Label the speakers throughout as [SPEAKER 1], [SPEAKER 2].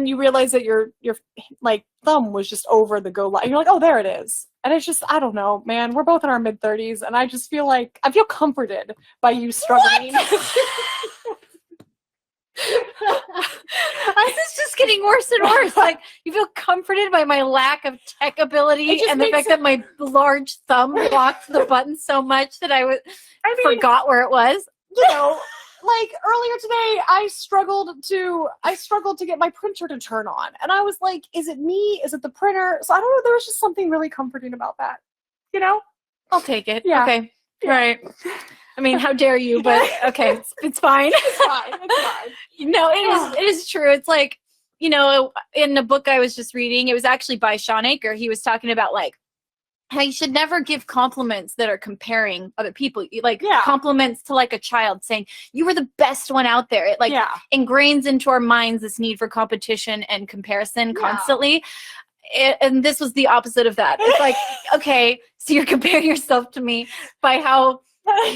[SPEAKER 1] you realize that your like thumb was just over the go line. And you're like, oh, there it is. And it's just, I don't know, man. We're both in our mid-30s, and I just feel like I feel comforted by you struggling.
[SPEAKER 2] This is just getting worse and worse. Like, you feel comforted by my lack of tech ability and the fact that my large thumb blocked the button so much that I forgot where it was.
[SPEAKER 1] You know, like earlier today, I struggled to get my printer to turn on, and I was like, "Is it me? Is it the printer?" So I don't know. There was just something really comforting about that. You know,
[SPEAKER 2] I'll take it.
[SPEAKER 1] Yeah.
[SPEAKER 2] Okay.
[SPEAKER 1] Yeah.
[SPEAKER 2] All right. I mean, how dare you? But okay, it's fine.
[SPEAKER 1] It's fine. It's fine.
[SPEAKER 2] No, it is true. It's like, you know, in the book I was just reading, it was actually by Sean Aker. He was talking about like how you should never give compliments that are comparing other people. Like compliments to like a child saying you were the best one out there. It like ingrains into our minds this need for competition and comparison constantly. And this was the opposite of that. It's like, okay, so you're comparing yourself to me by how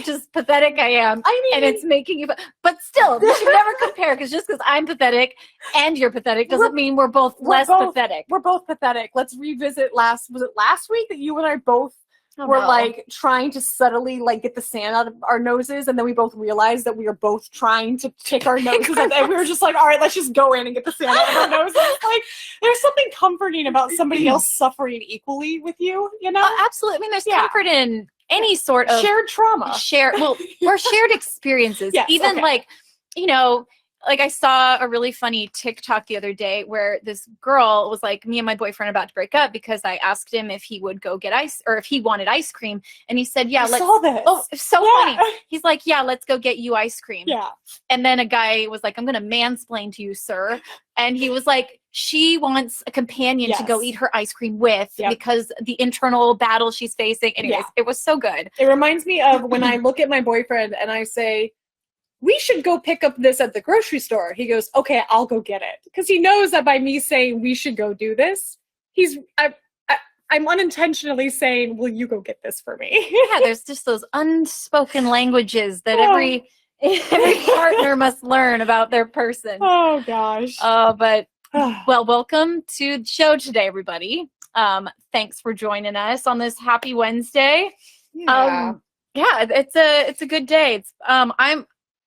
[SPEAKER 2] just pathetic I am. I mean, and it's making you, but still, we should never compare, because just because I'm pathetic and you're pathetic doesn't mean we're both less pathetic.
[SPEAKER 1] We're both pathetic. Let's revisit was it last week that you and I both were like trying to subtly like get the sand out of our noses, and then we both realized that we were both trying to pick our noses up, and we were just like, all right, let's just go in and get the sand out of our noses. Like, there's something comforting about somebody else suffering equally with you, you know?
[SPEAKER 2] Absolutely. I mean, there's comfort in any sort of
[SPEAKER 1] shared trauma,
[SPEAKER 2] or shared experiences. Yes, even like, you know, like I saw a really funny TikTok the other day where this girl was like, me and my boyfriend about to break up because I asked him if he would go get ice, or if he wanted ice cream. And he said, yeah, let's.
[SPEAKER 1] Saw this.
[SPEAKER 2] Oh, it's so funny. He's like, yeah, let's go get you ice cream.
[SPEAKER 1] Yeah.
[SPEAKER 2] And then a guy was like, I'm going to mansplain to you, sir. And he was like, she wants a companion to go eat her ice cream with because the internal battle she's facing. Anyways, it was so good.
[SPEAKER 1] It reminds me of when I look at my boyfriend and I say, we should go pick up this at the grocery store. He goes, okay, I'll go get it. Because he knows that by me saying we should go do this, I'm unintentionally saying, will you go get this for me?
[SPEAKER 2] Yeah, there's just those unspoken languages that every partner must learn about their person.
[SPEAKER 1] Oh, gosh.
[SPEAKER 2] But, well, welcome to the show today, everybody. Thanks for joining us on this happy Wednesday.
[SPEAKER 1] Yeah.
[SPEAKER 2] It's a good day. It's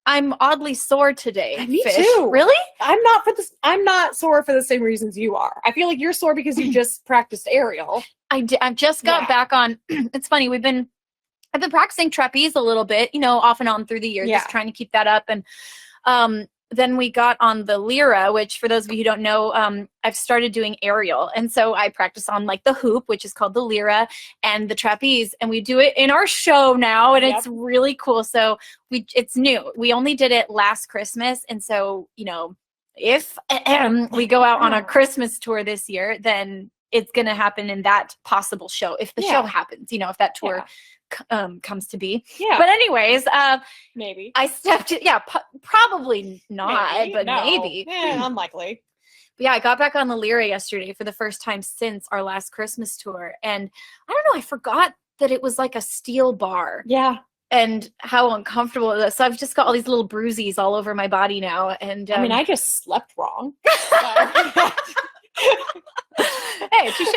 [SPEAKER 2] I'm oddly sore today.
[SPEAKER 1] Me
[SPEAKER 2] Fish.
[SPEAKER 1] too.
[SPEAKER 2] Really?
[SPEAKER 1] I'm not sore for the same reasons you are. I feel like you're sore because you just practiced aerial.
[SPEAKER 2] I just got back on. It's funny. I've been practicing trapeze a little bit, you know, off and on through the year, just trying to keep that up. And then we got on the lyra, which for those of you who don't know, I've started doing aerial. And so I practice on like the hoop, which is called the lyra, and the trapeze. And we do it in our show now, and it's really cool. So it's new. We only did it last Christmas. And so, you know, if we go out on a Christmas tour this year, then it's going to happen in that possible show. If the show happens, you know, if that tour comes to be. Yeah. But anyways,
[SPEAKER 1] maybe
[SPEAKER 2] I stepped it. Yeah, probably not, but maybe.
[SPEAKER 1] Unlikely.
[SPEAKER 2] But yeah, I got back on the lyra yesterday for the first time since our last Christmas tour. And I don't know, I forgot that it was like a steel bar.
[SPEAKER 1] Yeah.
[SPEAKER 2] And how uncomfortable it is. So I've just got all these little bruises all over my body now. And
[SPEAKER 1] I mean, I just slept wrong.
[SPEAKER 2] Hey, touche.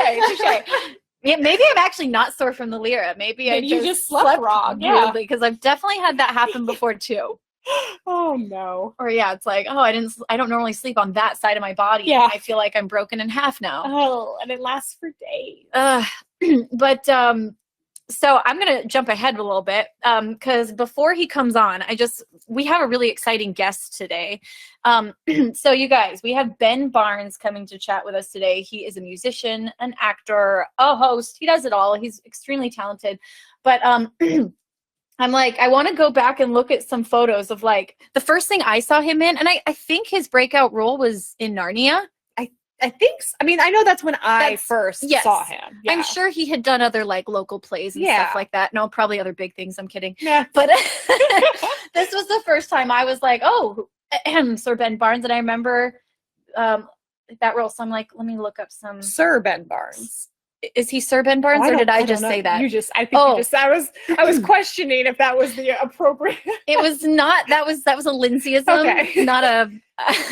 [SPEAKER 2] Yeah, maybe I'm actually not sore from the lyra. Maybe I
[SPEAKER 1] just slept wrong.
[SPEAKER 2] Yeah, because I've definitely had that happen before too.
[SPEAKER 1] Oh no.
[SPEAKER 2] Or it's like, I don't normally sleep on that side of my body.
[SPEAKER 1] Yeah.
[SPEAKER 2] I feel like I'm broken in half now.
[SPEAKER 1] Oh, and it lasts for days.
[SPEAKER 2] But so I'm going to jump ahead a little bit because before he comes on, we have a really exciting guest today. So you guys, we have Ben Barnes coming to chat with us today. He is a musician, an actor, a host. He does it all. He's extremely talented. But I'm like, I want to go back and look at some photos of like the first thing I saw him in. And I think his breakout role was in Narnia.
[SPEAKER 1] I think I mean, I know that's when I first saw him. Yeah.
[SPEAKER 2] I'm sure he had done other like local plays and stuff like that. No, probably other big things. I'm kidding.
[SPEAKER 1] Yeah.
[SPEAKER 2] But this was the first time I was like, oh, Sir Ben Barnes. And I remember that role. So I'm like, let me look up some.
[SPEAKER 1] Sir Ben Barnes.
[SPEAKER 2] Is he Sir Ben Barnes, or did I just say that?
[SPEAKER 1] I was questioning if that was the appropriate.
[SPEAKER 2] It was not. That was a Lindseyism, not a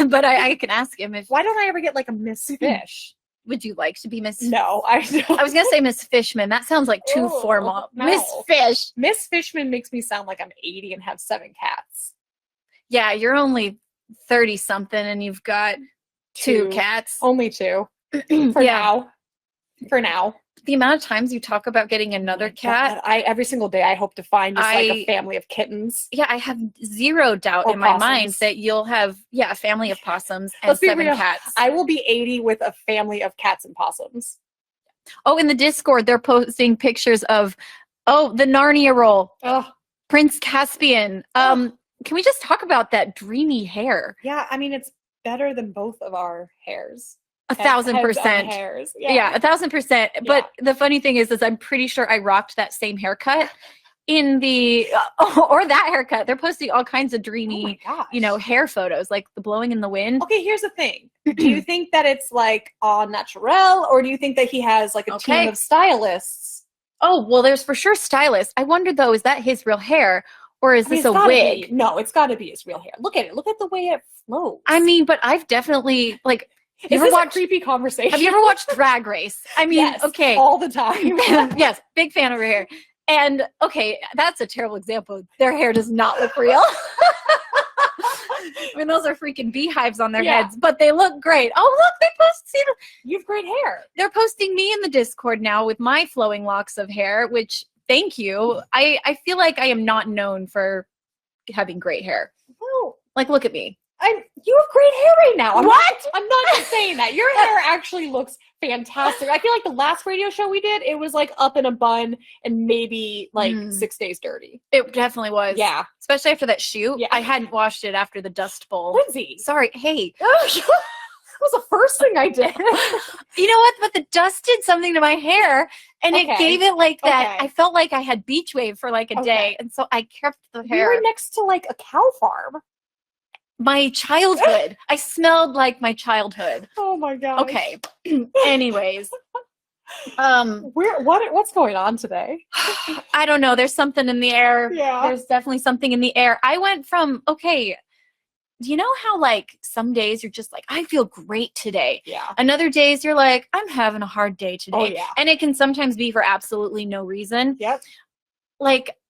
[SPEAKER 2] But I can ask him if.
[SPEAKER 1] Why don't I ever get like a Miss Fish?
[SPEAKER 2] Would you like to be Miss?
[SPEAKER 1] No, I don't.
[SPEAKER 2] I was gonna say Miss Fishman. That sounds like too formal.
[SPEAKER 1] No.
[SPEAKER 2] Miss Fish.
[SPEAKER 1] Miss Fishman makes me sound like I'm 80 and have 7 cats.
[SPEAKER 2] Yeah, you're only 30 something and you've got 2 cats.
[SPEAKER 1] Only 2. For now. For now.
[SPEAKER 2] The amount of times you talk about getting another cat.
[SPEAKER 1] God, every single day I hope to find just like a family of kittens.
[SPEAKER 2] Yeah, I have zero doubt in my mind that you'll have a family of possums and 7 cats.
[SPEAKER 1] I will be 80 with a family of cats and possums.
[SPEAKER 2] Oh, in the Discord, they're posting pictures of the Narnia roll.
[SPEAKER 1] Oh.
[SPEAKER 2] Prince Caspian. Can we just talk about that dreamy hair?
[SPEAKER 1] Yeah, I mean it's better than both of our hairs.
[SPEAKER 2] 1,000%.
[SPEAKER 1] Hairs.
[SPEAKER 2] Yeah, 1,000%. But the funny thing is I'm pretty sure I rocked that same haircut in the or that haircut. They're posting all kinds of dreamy, hair photos, like the blowing in the wind.
[SPEAKER 1] Okay, here's the thing. Do you think that it's like all natural, or do you think that he has like a team of stylists?
[SPEAKER 2] Oh, well, there's for sure stylists. I wonder though, is that his real hair? Or is this a wig?
[SPEAKER 1] No, it's got to be his real hair. Look at it. Look at the way it flows.
[SPEAKER 2] I mean, but I've definitely
[SPEAKER 1] Have you ever watched creepy conversation?
[SPEAKER 2] Have you ever watched Drag Race? I mean,
[SPEAKER 1] yes, all the time.
[SPEAKER 2] Yes, big fan over here. And that's a terrible example. Their hair does not look real. I mean, those are freaking beehives on their heads, but they look great. Oh, look, they posted.
[SPEAKER 1] You have great hair.
[SPEAKER 2] They're posting me in the Discord now with my flowing locks of hair, which thank you. I feel like I am not known for having great hair.
[SPEAKER 1] No,
[SPEAKER 2] look at me.
[SPEAKER 1] You have great hair right now.
[SPEAKER 2] I'm
[SPEAKER 1] not just saying that. Your hair actually looks fantastic. I feel like the last radio show we did, it was like up in a bun and maybe 6 days dirty.
[SPEAKER 2] It definitely was.
[SPEAKER 1] Yeah.
[SPEAKER 2] Especially after that shoot.
[SPEAKER 1] Yeah.
[SPEAKER 2] I hadn't washed it after the Dust Bowl.
[SPEAKER 1] Lindsay.
[SPEAKER 2] Sorry. Hey.
[SPEAKER 1] That was the first thing I did.
[SPEAKER 2] You know what? But the dust did something to my hair and it gave it that. I felt like I had beach wave for a day. And so I kept the hair.
[SPEAKER 1] We were next to a cow farm.
[SPEAKER 2] My childhood. I smelled like my childhood.
[SPEAKER 1] Oh my god.
[SPEAKER 2] Okay. Anyways.
[SPEAKER 1] What's going on today?
[SPEAKER 2] I don't know. There's something in the air.
[SPEAKER 1] Yeah.
[SPEAKER 2] There's definitely something in the air. I went from, do you know how some days you're just I feel great today.
[SPEAKER 1] Yeah.
[SPEAKER 2] Another days you're I'm having a hard day today.
[SPEAKER 1] Oh, yeah.
[SPEAKER 2] And it can sometimes be for absolutely no reason.
[SPEAKER 1] Yep.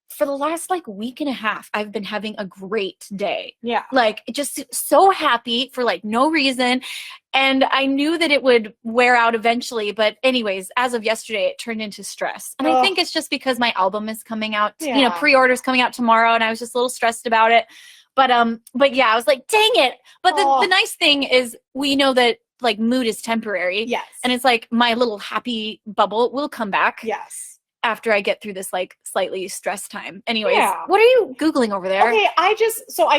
[SPEAKER 2] For the last week and a half, I've been having a great day.
[SPEAKER 1] Yeah.
[SPEAKER 2] Just so happy for no reason. And I knew that it would wear out eventually. But anyways, as of yesterday, it turned into stress. And I think it's just because my album is coming out, pre-orders coming out tomorrow. And I was just a little stressed about it. But yeah, I was like, dang it. But the nice thing is we know that mood is temporary.
[SPEAKER 1] Yes.
[SPEAKER 2] And it's my little happy bubble will come back.
[SPEAKER 1] Yes.
[SPEAKER 2] After I get through this slightly stress time. Anyways, what are you Googling over there?
[SPEAKER 1] Okay, I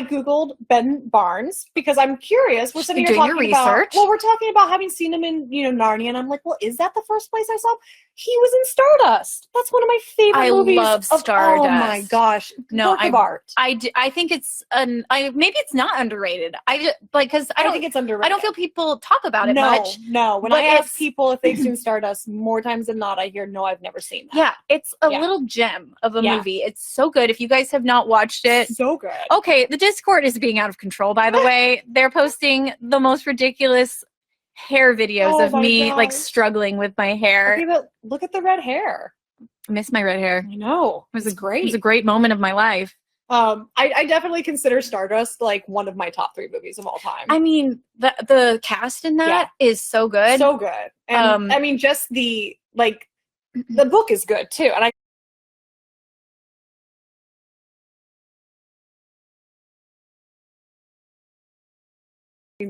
[SPEAKER 1] Googled Ben Barnes because I'm curious. We're sitting here
[SPEAKER 2] doing
[SPEAKER 1] talking
[SPEAKER 2] your research.
[SPEAKER 1] Well, we're talking about having seen him in, Narnia, and I'm like, well, is that the first place I saw him? He was in Stardust. That's one of my favorite movies.
[SPEAKER 2] I love Stardust.
[SPEAKER 1] Oh my gosh.
[SPEAKER 2] No,
[SPEAKER 1] work of art.
[SPEAKER 2] I think it's maybe it's not underrated. Because I don't
[SPEAKER 1] think it's underrated.
[SPEAKER 2] I don't feel people talk about it much.
[SPEAKER 1] No. When I ask people if they've seen Stardust, more times than not, I hear, no, I've never seen that.
[SPEAKER 2] Yeah, it's a little gem of a movie. It's so good. If you guys have not watched it.
[SPEAKER 1] So good.
[SPEAKER 2] Okay, the Discord is being out of control, by the way. They're posting the most ridiculous hair videos of me struggling with my hair.
[SPEAKER 1] Okay, but look at the red hair.
[SPEAKER 2] I miss my red hair.
[SPEAKER 1] I know.
[SPEAKER 2] It was great. It was a great moment of my life.
[SPEAKER 1] I definitely consider Stardust one of my top 3 movies of all time.
[SPEAKER 2] I mean, the cast in that is so good.
[SPEAKER 1] So good. And I mean, just the book is good too. And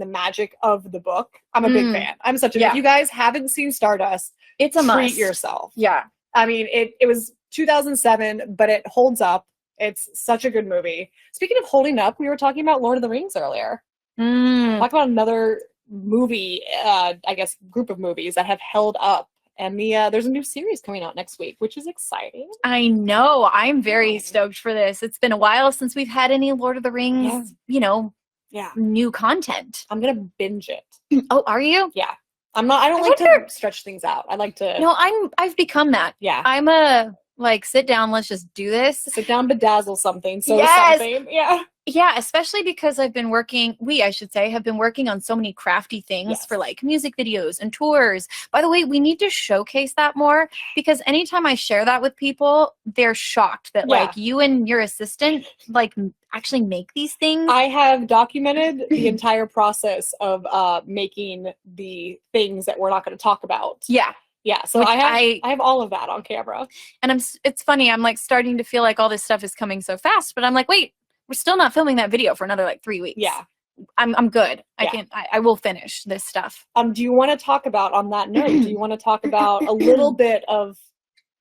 [SPEAKER 1] the magic of the book. I'm a big fan. I'm such a if you guys haven't seen Stardust,
[SPEAKER 2] it's a must.
[SPEAKER 1] Treat yourself.
[SPEAKER 2] Yeah.
[SPEAKER 1] I mean, it was 2007, but it holds up. It's such a good movie. Speaking of holding up, we were talking about Lord of the Rings earlier. Talk about another movie, I guess, group of movies that have held up. And there's a new series coming out next week, which is exciting.
[SPEAKER 2] I know. I'm very stoked for this. It's been a while since we've had any Lord of the Rings, new content.
[SPEAKER 1] I'm going to binge it.
[SPEAKER 2] Oh, are you?
[SPEAKER 1] Yeah. I don't like to stretch things out. I like to.
[SPEAKER 2] No, I've become that.
[SPEAKER 1] Yeah.
[SPEAKER 2] I'm a Like, sit down, let's just do this.
[SPEAKER 1] Sit down, bedazzle something, sew
[SPEAKER 2] Yes!
[SPEAKER 1] something. Yeah.
[SPEAKER 2] Yeah, especially because I've been working, I should say, have been working on so many crafty things for like music videos and tours. By the way, we need to showcase that more, because anytime I share that with people, they're shocked that like you and your assistant like actually make these things.
[SPEAKER 1] I have documented the entire process of making the things that we're not going to talk about.
[SPEAKER 2] Yeah.
[SPEAKER 1] Yeah, so I have all of that on camera. And
[SPEAKER 2] it's funny, I'm like starting to feel like all this stuff is coming so fast, but I'm like, wait, we're still not filming that video for another like 3 weeks.
[SPEAKER 1] Yeah.
[SPEAKER 2] I'm good. I will finish this stuff.
[SPEAKER 1] Do you want to talk about, on that note, do you want to talk about a little bit of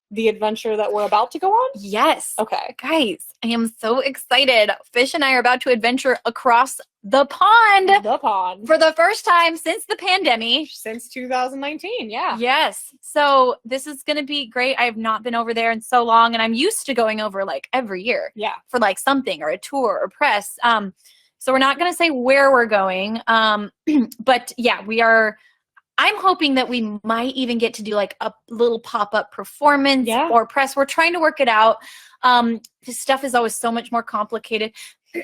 [SPEAKER 1] the adventure that we're about to go on?
[SPEAKER 2] Yes.
[SPEAKER 1] Okay.
[SPEAKER 2] Guys, I am so excited. Fish and I are about to adventure across the pond.
[SPEAKER 1] The pond.
[SPEAKER 2] For the first time since the pandemic.
[SPEAKER 1] Since 2019, yeah.
[SPEAKER 2] Yes. So this is going to be great. I have not been over there in so long, and I'm used to going over like every year.
[SPEAKER 1] Yeah.
[SPEAKER 2] For like something or a tour or press. So we're not going to say where we're going. But yeah, I'm hoping that we might even get to do like a little pop-up performance or press. We're trying to work it out. This stuff is always so much more complicated.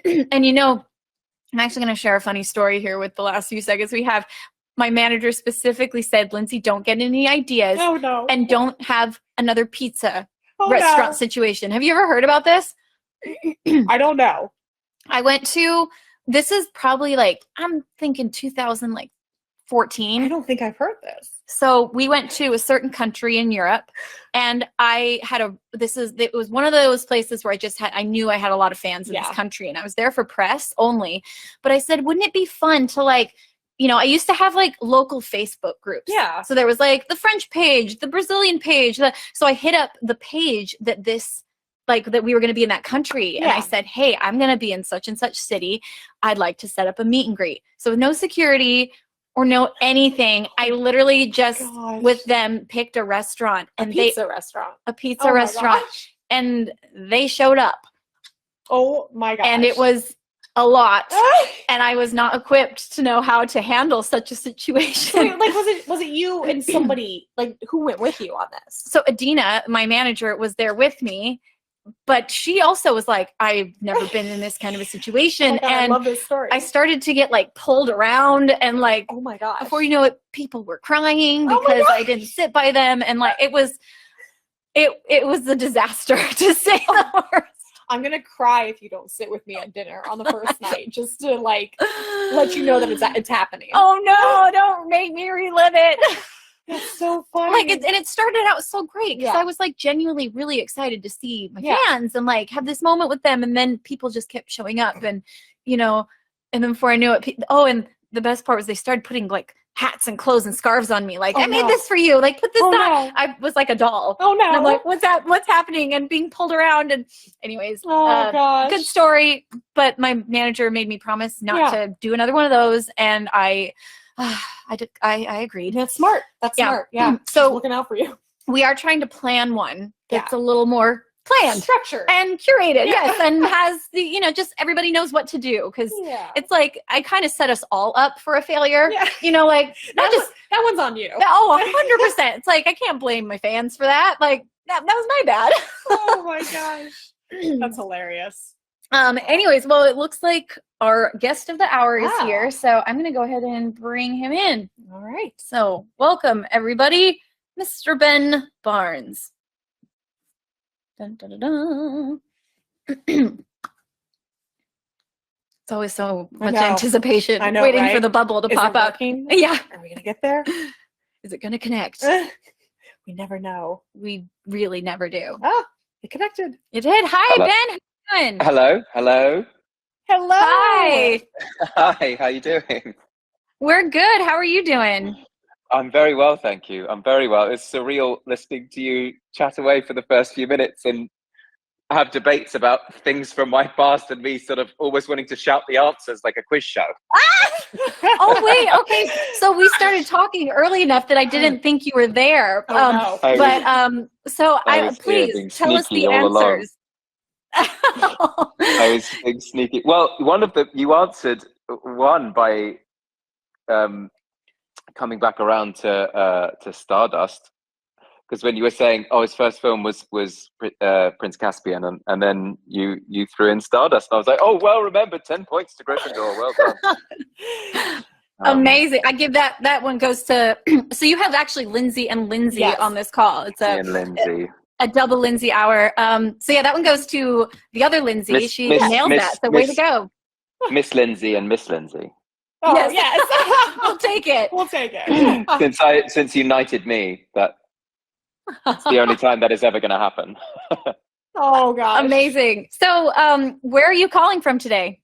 [SPEAKER 2] And you know, I'm actually going to share a funny story here with the last few seconds we have. My manager specifically said, Lindsay, don't get any ideas.
[SPEAKER 1] Oh, no.
[SPEAKER 2] And don't have another pizza restaurant situation. Have you ever heard about this?
[SPEAKER 1] I don't know.
[SPEAKER 2] I went to, this is probably like, I'm thinking 2014.
[SPEAKER 1] I don't think I've heard this.
[SPEAKER 2] So we went to a certain country in Europe, and it was one of those places where I knew I had a lot of fans in this country, and I was there for press only. But I said, wouldn't it be fun to like, you know, I used to have like local Facebook groups.
[SPEAKER 1] Yeah.
[SPEAKER 2] So there was like the French page, the Brazilian page. So I hit up the page that we were going to be in that country. And I said, hey, I'm going to be in such and such city. I'd like to set up a meet and greet. So with no security or no anything, I literally just with them picked a restaurant. And a pizza restaurant. And they showed up.
[SPEAKER 1] Oh my gosh.
[SPEAKER 2] And it was a lot. And I was not equipped to know how to handle such a situation.
[SPEAKER 1] Wait, like was it you and somebody, like, who went with you on this?
[SPEAKER 2] So Adina, my manager, was there with me. But she also was like, I've never been in this kind of a situation.
[SPEAKER 1] Oh my God,
[SPEAKER 2] and
[SPEAKER 1] I love this story.
[SPEAKER 2] I started to get like pulled around, and like,
[SPEAKER 1] oh my gosh,
[SPEAKER 2] before you know it, people were crying because I didn't sit by them. And like, it was a disaster to say the worst.
[SPEAKER 1] I'm going to cry if you don't sit with me at dinner on the first night, just to like, let you know that it's happening.
[SPEAKER 2] Oh no, don't make me relive it.
[SPEAKER 1] That's so funny.
[SPEAKER 2] Like, it started out so great because I was like genuinely really excited to see my fans and like have this moment with them, and then people just kept showing up, and you know, and then before I knew it, and the best part was they started putting like hats and clothes and scarves on me, like I made this for you, like put this on. No. I was like a doll.
[SPEAKER 1] Oh no!
[SPEAKER 2] And I'm like, what's happening? And being pulled around, and anyways,
[SPEAKER 1] gosh,
[SPEAKER 2] good story. But my manager made me promise not to do another one of those, and I agreed.
[SPEAKER 1] That's smart. That's smart. Yeah.
[SPEAKER 2] So
[SPEAKER 1] looking out for you.
[SPEAKER 2] We are trying to plan one that's a little more planned,
[SPEAKER 1] structured,
[SPEAKER 2] and curated. Yes, and has the, you know, just everybody knows what to do, because it's like I kind of set us all up for a failure. Yeah. You know, like
[SPEAKER 1] that one's on you.
[SPEAKER 2] 100%. It's like I can't blame my fans for that. Like that was my bad.
[SPEAKER 1] Oh my gosh, that's hilarious.
[SPEAKER 2] Anyways, well, it looks like our guest of the hour is here, so I'm going to go ahead and bring him in.
[SPEAKER 1] All right.
[SPEAKER 2] So, welcome, everybody, Mr. Ben Barnes. Dun, dun, dun, dun. It's always so much anticipation.
[SPEAKER 1] I know,
[SPEAKER 2] waiting for the bubble to pop up. Yeah.
[SPEAKER 1] Are we going to get there?
[SPEAKER 2] Is it going to connect?
[SPEAKER 1] We never know.
[SPEAKER 2] We really never do.
[SPEAKER 1] Oh, it connected.
[SPEAKER 2] It did. Hi, Ben. How you doing?
[SPEAKER 3] Hello.
[SPEAKER 2] Hi.
[SPEAKER 3] Hi, how you doing?
[SPEAKER 2] We're good. How are you doing?
[SPEAKER 3] I'm very well, thank you. I'm very well. It's surreal listening to you chat away for the first few minutes and have debates about things from my past, and me sort of always wanting to shout the answers like a quiz show.
[SPEAKER 2] Oh, wait. Okay. So we started talking early enough that I didn't think you were there. Please tell us the answers.
[SPEAKER 3] I was being sneaky. Well, you answered one by coming back around to Stardust, because when you were saying, "Oh, his first film was Prince Caspian," and then you threw in Stardust, and I was like, "Oh, well remembered, 10 points to Gryffindor, well done."
[SPEAKER 2] Amazing. I give that one goes to. So you have actually Lindsay and Lindsay
[SPEAKER 1] Yes.
[SPEAKER 2] on this call. It's
[SPEAKER 3] and Lindsay.
[SPEAKER 2] a double Lindsay hour. So yeah, that one goes to the other Lindsay. She nailed that. So way to go.
[SPEAKER 3] Miss Lindsay and Miss Lindsay.
[SPEAKER 1] Oh,
[SPEAKER 2] yes. We'll take it.
[SPEAKER 1] We'll take it.
[SPEAKER 3] Since you knighted me, that's the only time that is ever going to happen.
[SPEAKER 1] Oh gosh.
[SPEAKER 2] Amazing. So where are you calling from today?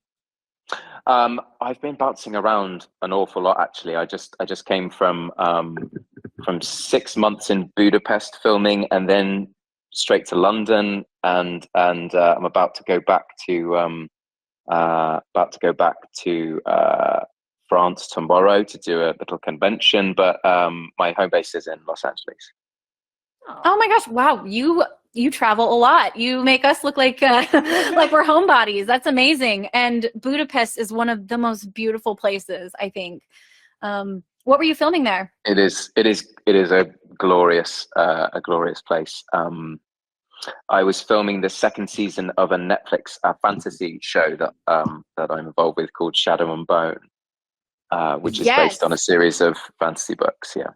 [SPEAKER 3] I've been bouncing around an awful lot, actually. I just came from 6 months in Budapest filming, and then straight to London, and I'm about to go back to France tomorrow to do a little convention. But my home base is in Los Angeles.
[SPEAKER 2] Oh my gosh! Wow, you travel a lot. You make us look like like we're homebodies. That's amazing. And Budapest is one of the most beautiful places, I think. What were you filming there?
[SPEAKER 3] It is a glorious place. I was filming the second season of a Netflix fantasy show that I'm involved with called Shadow and Bone, which is based on a series of fantasy books. Yeah.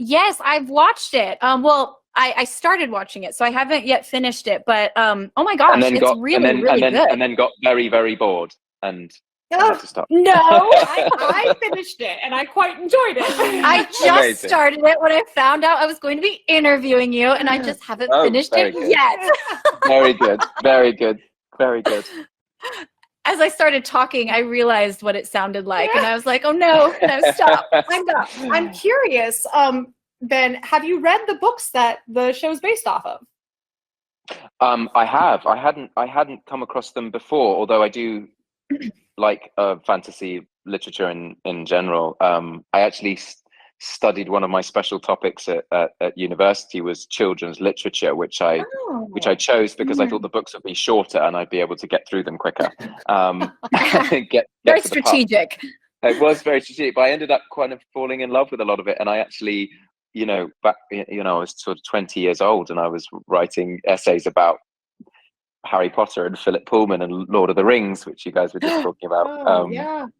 [SPEAKER 2] Yes, I've watched it. Well, I started watching it, so I haven't yet finished it. But oh my gosh, it's really good.
[SPEAKER 3] And then got very, very bored and had to stop.
[SPEAKER 1] No, I finished it and I quite enjoyed it.
[SPEAKER 2] I just started it when I found out I was going to be interviewing you, and I just haven't finished it yet.
[SPEAKER 3] Very good. Very good. Very good.
[SPEAKER 2] As I started talking, I realized what it sounded like, and I was like, "Oh no, stop!"
[SPEAKER 1] I'm curious. Ben, have you read the books that the show's based off of?
[SPEAKER 3] I have. I hadn't come across them before, although I do like fantasy literature in general. I actually studied one of my special topics at university was children's literature, which I chose because I thought the books would be shorter and I'd be able to get through them quicker. Get
[SPEAKER 2] very strategic.
[SPEAKER 3] It was very strategic, but I ended up kind of falling in love with a lot of it. And I actually, I was sort of 20 years old and I was writing essays about Harry Potter and Philip Pullman and Lord of the Rings, which you guys were just talking about.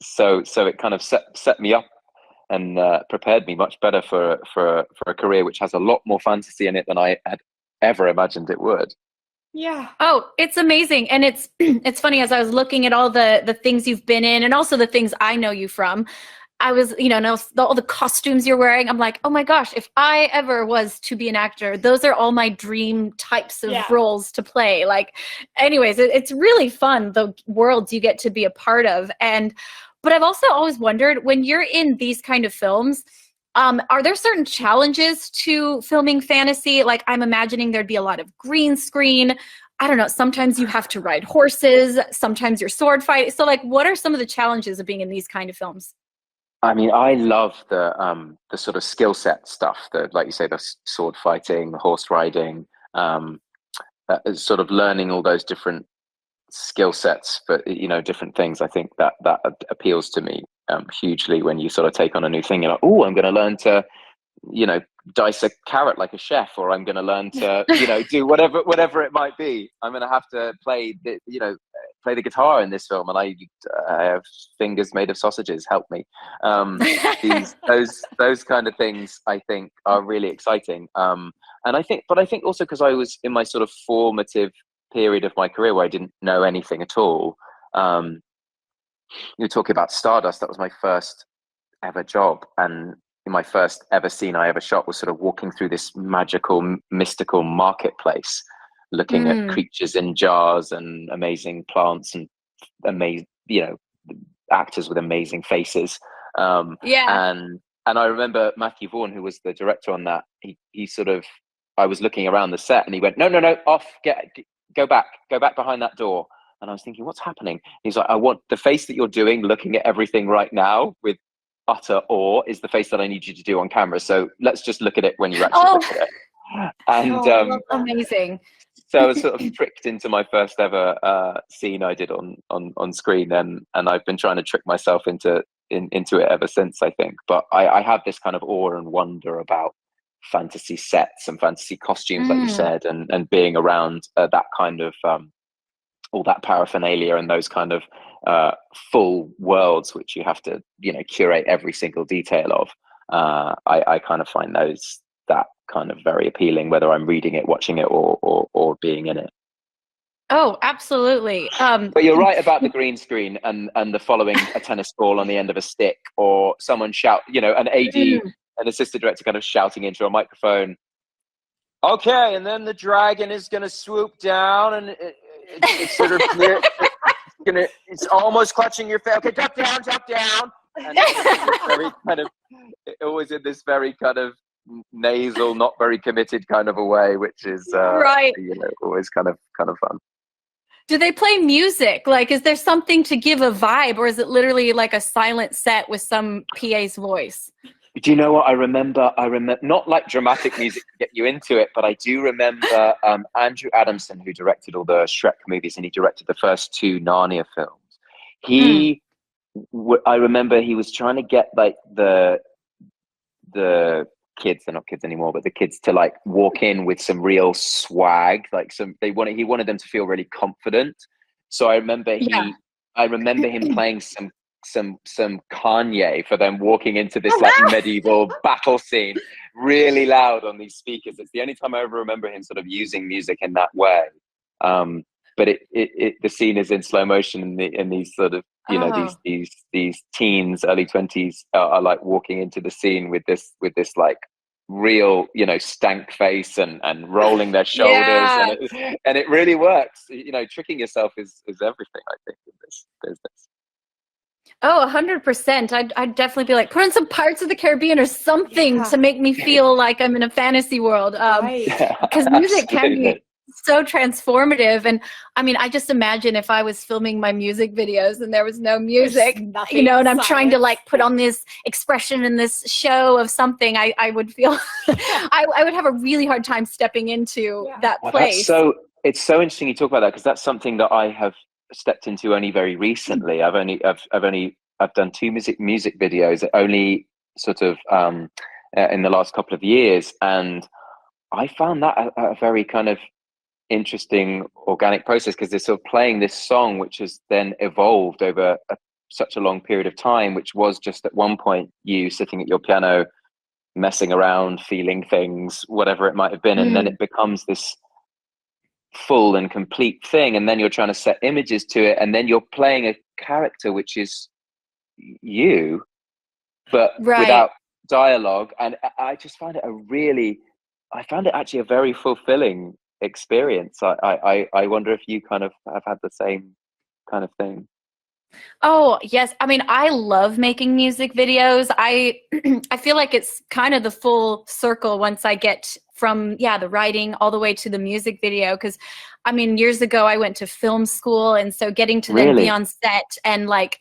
[SPEAKER 3] So it kind of set me up and prepared me much better for a career which has a lot more fantasy in it than I had ever imagined it would.
[SPEAKER 1] Yeah.
[SPEAKER 2] Oh, it's amazing. And it's funny, as I was looking at all the things you've been in and also the things I know you from, I was, all the costumes you're wearing, I'm like, oh my gosh, if I ever was to be an actor, those are all my dream types of roles to play. Like, anyways, it's really fun, the worlds you get to be a part of. But I've also always wondered, when you're in these kind of films, are there certain challenges to filming fantasy? Like, I'm imagining there'd be a lot of green screen. I don't know, sometimes you have to ride horses, sometimes you're sword fight. So like, what are some of the challenges of being in these kind of films?
[SPEAKER 3] I mean, I love the sort of skill set stuff, like you say, the sword fighting, the horse riding, sort of learning all those different skill sets for different things. I think that appeals to me hugely when you sort of take on a new thing. You're like, oh, I'm going to learn to dice a carrot like a chef, or I'm going to learn to do whatever it might be. I'm going to have to play the guitar in this film, and I have fingers made of sausages. Help me. Those kind of things I think are really exciting. And I think also because I was in my sort of formative period of my career where I didn't know anything at all. You're talking about Stardust. That was my first ever job, and my first ever scene I ever shot was sort of walking through this magical, mystical marketplace, looking at creatures in jars and amazing plants and amazing, actors with amazing faces. And I remember Matthew Vaughan, who was the director on that. He sort of, I was looking around the set, and he went, "No, off, go back behind that door." And I was thinking, what's happening? He's like, I want the face that you're doing, looking at everything right now with utter awe, is the face that I need you to do on camera. So let's just look at it when you actually look at it. And
[SPEAKER 2] amazing.
[SPEAKER 3] So I was sort of tricked into my first ever scene I did on screen, and I've been trying to trick myself into it ever since, I think. But I have this kind of awe and wonder about fantasy sets and fantasy costumes, like you said, and being around that kind of all that paraphernalia and those kind of full worlds, which you have to, you know, curate every single detail of. I kind of find that kind of very appealing, whether I'm reading it, watching it, or being in it.
[SPEAKER 2] Oh, absolutely.
[SPEAKER 3] But you're right about the green screen and the following a tennis ball on the end of a stick, or someone shout, you know, an AD, an assistant director kind of shouting into a microphone, okay, and then the dragon is going to swoop down, and it's sort of near, it's almost clutching your face. Okay, drop down. And it's very kind of, always in this very kind of nasal, not very committed kind of a way, which is
[SPEAKER 2] right.
[SPEAKER 3] You know, always kind of fun.
[SPEAKER 2] Do they play music? Like, is there something to give a vibe, or is it literally like a silent set with some PA's voice?
[SPEAKER 3] Do you know what I remember? Not like dramatic music to get you into it, but I do remember Andrew Adamson, who directed all the Shrek movies, and he directed the first 2 Narnia films. I remember he was trying to get like the kids, they're not kids anymore, but the kids to like walk in with some real swag, like he wanted them to feel really confident. So I remember him playing some Kanye for them walking into this like medieval battle scene really loud on these speakers. It's the only time I ever remember him sort of using music in that way. But the scene is in slow motion, in these sort of, you know, these teens, early 20s are like walking into the scene with this like real, you know, stank face and rolling their shoulders, and it really works. You know, tricking yourself is everything, I think, in this business.
[SPEAKER 2] Oh, 100%. I'd definitely be like, put in some Pirates of the Caribbean or something to make me feel like I'm in a fantasy world. Because music can be so transformative. And I mean, I just imagine if I was filming my music videos and there was no music, you know, and I'm trying to like put on this expression in this show of something, I would feel, I would have a really hard time stepping into that place.
[SPEAKER 3] It's so interesting you talk about that, because that's something that I have stepped into only very recently. I've done 2 music videos only sort of in the last couple of years, and I found that a very kind of interesting organic process, because they're sort of playing this song which has then evolved over such a long period of time, which was just at one point you sitting at your piano messing around, feeling things, whatever it might have been, and then it becomes this full and complete thing, and then you're trying to set images to it, and then you're playing a character which is you, but without dialogue. And I just find it actually a very fulfilling experience. I wonder if you kind of have had the same kind of thing.
[SPEAKER 2] Oh, yes. I mean, I love making music videos. I feel like it's kind of the full circle once I get from, the writing all the way to the music video. Because, I mean, years ago, I went to film school. And so getting to then be on set and like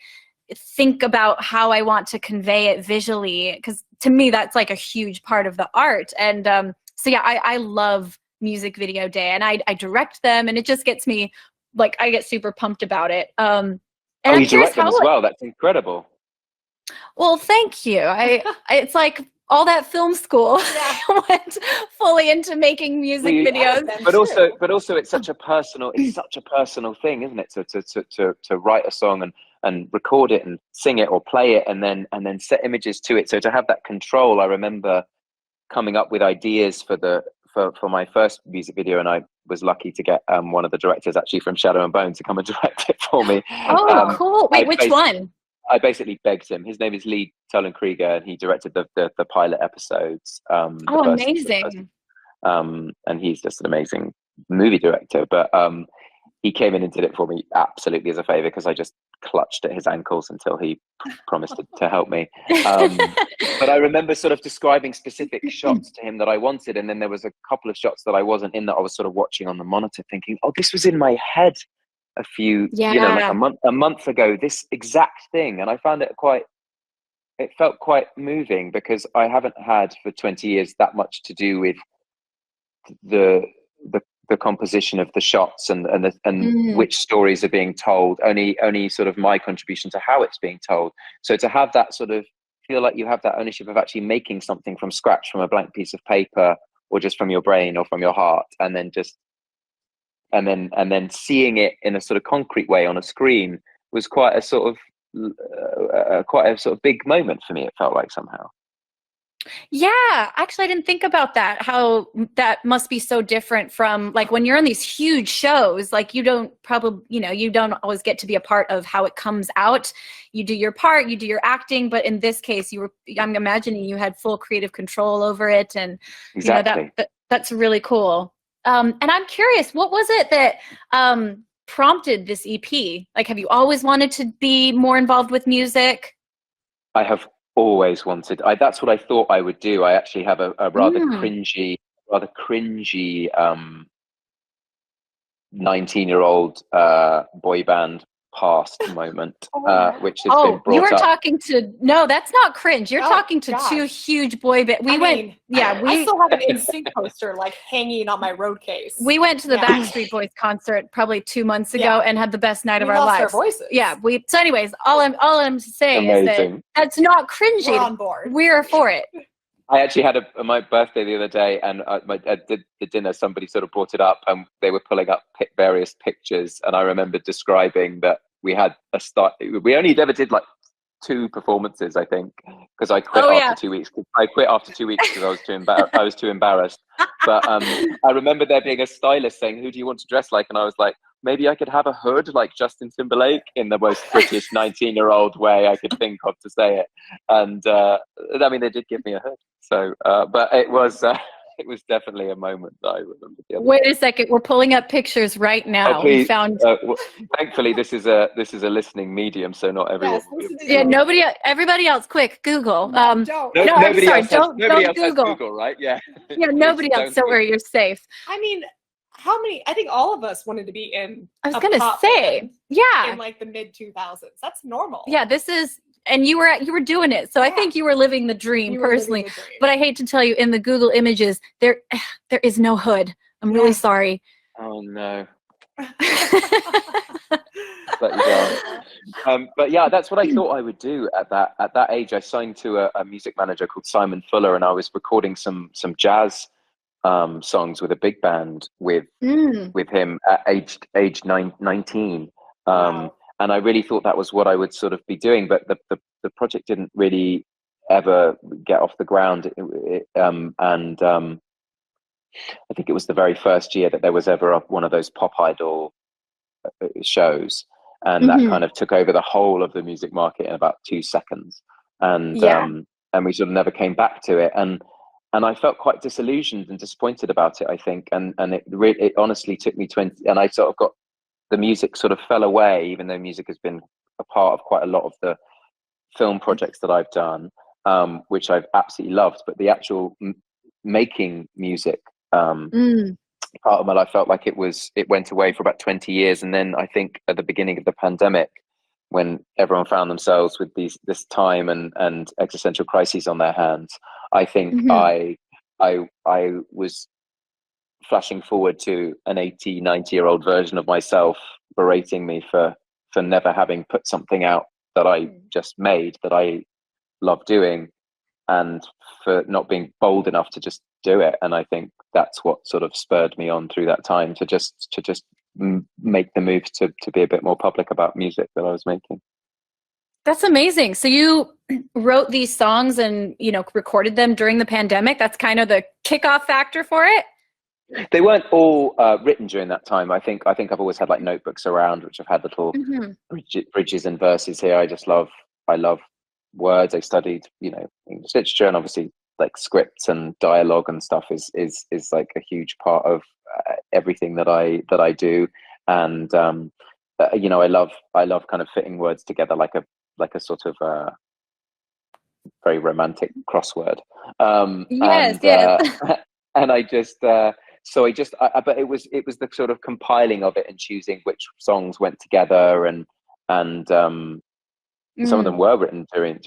[SPEAKER 2] think about how I want to convey it visually, because to me, that's like a huge part of the art. And I love music video day, and I direct them, and it just gets me like, I get super pumped about it. And
[SPEAKER 3] you direct them as well? That's incredible.
[SPEAKER 2] Well, thank you. It's like all that film school went fully into making music videos.
[SPEAKER 3] But also, it's such a personal thing, isn't it? To write a song and record it and sing it or play it and then set images to it. So to have that control, I remember coming up with ideas for my first music video, and I was lucky to get one of the directors actually from Shadow and Bone to come and direct it for me.
[SPEAKER 2] Oh, cool. Wait, which one?
[SPEAKER 3] I basically begged him. His name is Lee Tolan Krieger, and he directed the pilot episodes.
[SPEAKER 2] Amazing.
[SPEAKER 3] And he's just an amazing movie director. But he came in and did it for me absolutely as a favor, because I just clutched at his ankles until he promised to help me. But I remember sort of describing specific shots to him that I wanted, and then there was a couple of shots that I wasn't in, that I was sort of watching on the monitor thinking, oh, this was in my head a few, like a month ago, this exact thing. And I found it felt quite moving, because I haven't had for 20 years that much to do with the composition of the shots and which stories are being told, only sort of my contribution to how it's being told. So to have that sort of feel like you have that ownership of actually making something from scratch, from a blank piece of paper, or just from your brain or from your heart, and then seeing it in a sort of concrete way on a screen was quite a sort of big moment for me. It felt like somehow.
[SPEAKER 2] Yeah, actually, I didn't think about that. How that must be so different from like when you're in these huge shows, like you don't always get to be a part of how it comes out. You do your part, you do your acting, but in this case, I'm imagining you had full creative control over it. And,
[SPEAKER 3] exactly.
[SPEAKER 2] That's really cool. And I'm curious, what was it that prompted this EP? Like, have you always wanted to be more involved with music?
[SPEAKER 3] I have always wanted. That's what I thought I would do. I actually have a rather cringy 19-year-old boy band past moment, which has been brought
[SPEAKER 2] you were
[SPEAKER 3] up.
[SPEAKER 2] talking to no, that's not cringe. You're talking to two huge boy band. I still
[SPEAKER 1] have an NSYNC poster like hanging on my road case.
[SPEAKER 2] We went to the Backstreet Boys concert probably 2 months ago and had the best night of our lives.
[SPEAKER 1] Our voices.
[SPEAKER 2] Yeah, so anyways, all I'm saying
[SPEAKER 3] Amazing.
[SPEAKER 2] is that's not cringy.
[SPEAKER 1] We're on board.
[SPEAKER 2] We're for it.
[SPEAKER 3] I actually had my birthday the other day, and I did the dinner. Somebody sort of brought it up, and they were pulling up various pictures. And I remember describing that we had a start. We only ever did like 2 performances, I think, because I quit after 2 weeks. I quit after 2 weeks because I was too embarrassed. But I remember there being a stylist saying, "Who do you want to dress like?" And I was like, maybe I could have a hood like Justin Timberlake, in the most British 19-year-old way I could think of to say it. And I mean, they did give me a hood. So, but it was definitely a moment that I remember.
[SPEAKER 2] Wait a second, we're pulling up pictures right now.
[SPEAKER 3] Oh, please.
[SPEAKER 2] We found.
[SPEAKER 3] Thankfully, this is a listening medium, so not everyone.
[SPEAKER 2] Yes, everybody else, quick, Google.
[SPEAKER 1] Don't.
[SPEAKER 3] Nobody else
[SPEAKER 2] don't Google.
[SPEAKER 3] has Google, right? Yeah.
[SPEAKER 2] Yeah, nobody else. Don't worry, you're safe.
[SPEAKER 1] I mean, how many? I think all of us wanted to be in.
[SPEAKER 2] I was gonna say,
[SPEAKER 1] in like the mid 2000s. That's normal.
[SPEAKER 2] Yeah, this is. And you were doing it, so I think you were living the dream personally. But I hate to tell you, in the Google images, there is no hood. I'm really sorry.
[SPEAKER 3] Oh no. Let you down. But yeah, that's what I thought I would do at that age. I signed to a music manager called Simon Fuller, and I was recording some jazz songs with a big band with him at age 19.
[SPEAKER 1] Wow.
[SPEAKER 3] And I really thought that was what I would sort of be doing, but the project didn't really ever get off the ground. I think it was the very first year that there was ever one of those Pop Idol shows, and that kind of took over the whole of the music market in about 2 seconds. And we sort of never came back to it. And I felt quite disillusioned and disappointed about it, I think. And it honestly took me 20, and I sort of got, the music sort of fell away, even though music has been a part of quite a lot of the film projects that I've done, which I've absolutely loved. But the actual making music part of my life felt like it went away for about 20 years. And then I think at the beginning of the pandemic, when everyone found themselves with this time and existential crises on their hands, I think I was flashing forward to an 80, 90-year-old version of myself berating me for never having put something out that I just made, that I love doing, and for not being bold enough to just do it. And I think that's what sort of spurred me on through that time to just make the move to be a bit more public about music that I was making.
[SPEAKER 2] That's amazing. So you wrote these songs and, recorded them during the pandemic. That's kind of the kickoff factor for it.
[SPEAKER 3] They weren't all written during that time. I think I've always had like notebooks around, which have had little bridges and verses here. I love words. I studied, English literature, and obviously like scripts and dialogue and stuff is like a huge part of everything that I do. And I love kind of fitting words together like a sort of very romantic crossword. Yes. And I just but it was the sort of compiling of it and choosing which songs went together, and some of them were written during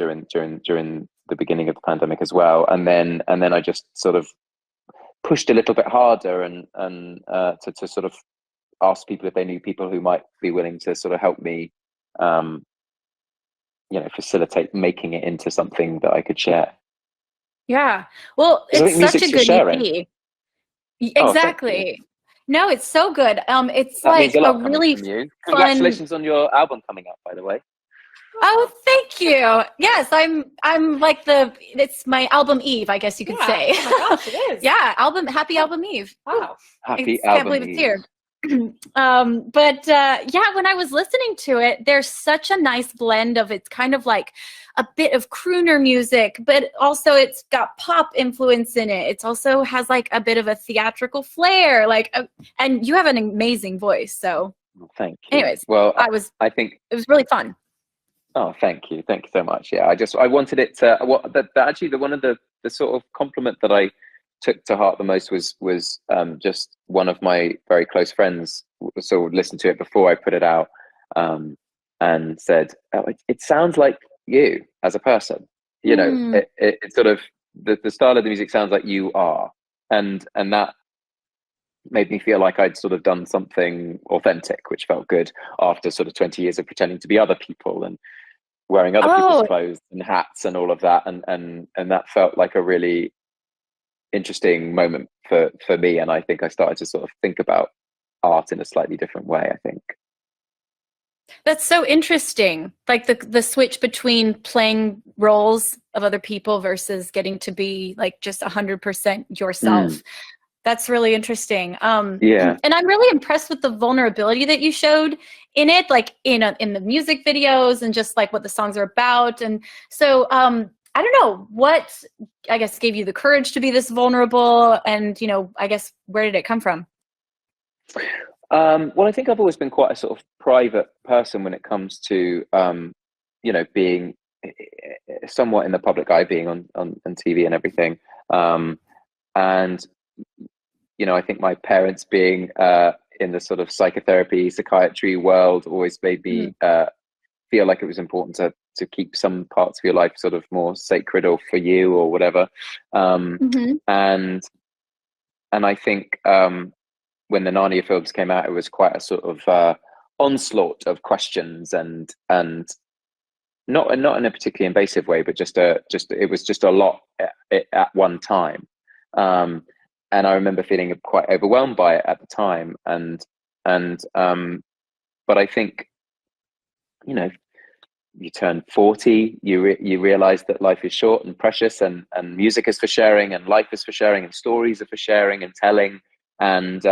[SPEAKER 3] the beginning of the pandemic as well. And then I just sort of pushed a little bit harder and to sort of ask people if they knew people who might be willing to sort of help me facilitate making it into something that I could share.
[SPEAKER 2] Yeah. Well, it's such a good EP. Exactly.
[SPEAKER 3] Oh,
[SPEAKER 2] no, it's so good. It's
[SPEAKER 3] that means
[SPEAKER 2] like
[SPEAKER 3] a
[SPEAKER 2] a
[SPEAKER 3] lot coming
[SPEAKER 2] really
[SPEAKER 3] from you.
[SPEAKER 2] fun.
[SPEAKER 3] Congratulations on your album coming out, by the way.
[SPEAKER 2] Oh, thank you. Yes, I'm like it's my album Eve, I guess you could say.
[SPEAKER 1] Oh my gosh, it is.
[SPEAKER 2] Yeah, happy album Eve.
[SPEAKER 1] Wow.
[SPEAKER 3] Happy
[SPEAKER 2] Can't
[SPEAKER 3] album
[SPEAKER 2] believe it's
[SPEAKER 3] Eve.
[SPEAKER 2] here. But yeah, when I was listening to it, there's such a nice blend of, it's kind of like a bit of crooner music, but also it's got pop influence in it. It also has like a bit of a theatrical flair, and you have an amazing voice. So
[SPEAKER 3] thank you.
[SPEAKER 2] Anyways,
[SPEAKER 3] well,
[SPEAKER 2] I think it was really fun.
[SPEAKER 3] Oh, thank you so much. Yeah, I wanted it to. Actually, one of the sort of compliment that I took to heart the most was just one of my very close friends sort of listened to it before I put it out, and said, oh, it sounds like you as a person. It sort of the style of the music sounds like you are, and that made me feel like I'd sort of done something authentic, which felt good after sort of 20 years of pretending to be other people and wearing other people's clothes and hats and all of that, and that felt like a really interesting moment for me, and I think I started to sort of think about art in a slightly different way. I think
[SPEAKER 2] that's so interesting, like the switch between playing roles of other people versus getting to be like just 100% yourself. That's really interesting.
[SPEAKER 3] Yeah,
[SPEAKER 2] and I'm really impressed with the vulnerability that you showed in it, like in the music videos and just like what the songs are about. And so I don't know what, I guess, gave you the courage to be this vulnerable, and I guess, where did it come from?
[SPEAKER 3] Well, I think I've always been quite a sort of private person when it comes to being somewhat in the public eye, being on TV and everything. And I think my parents being in the sort of psychiatry world always made me feel like it was important to keep some parts of your life sort of more sacred, or for you, or whatever. And I think when the Narnia films came out, it was quite a sort of onslaught of questions, and not in a particularly invasive way, but it was just a lot at one time. And I remember feeling quite overwhelmed by it at the time. But I think, you turn 40, you realize that life is short and precious, and music is for sharing, and life is for sharing, and stories are for sharing and telling. And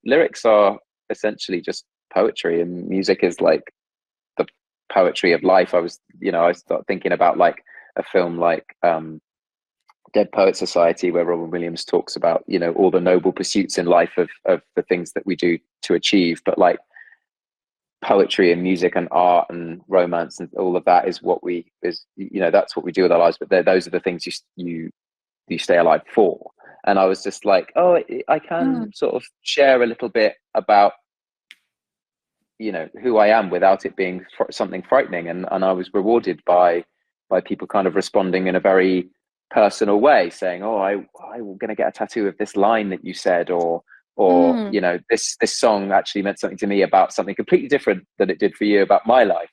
[SPEAKER 3] lyrics are essentially just poetry, and music is like the poetry of life. I started thinking about like a film like Dead Poet Society, where Robin Williams talks about all the noble pursuits in life of the things that we do to achieve, but like poetry and music and art and romance and all of that is that's what we do with our lives. But those are the things you stay alive for. And I was just like, I can sort of share a little bit about who I am without it being something frightening. And I was rewarded by people kind of responding in a very personal way, saying, I'm going to get a tattoo of this line that you said, or this song actually meant something to me about something completely different than it did for you about my life,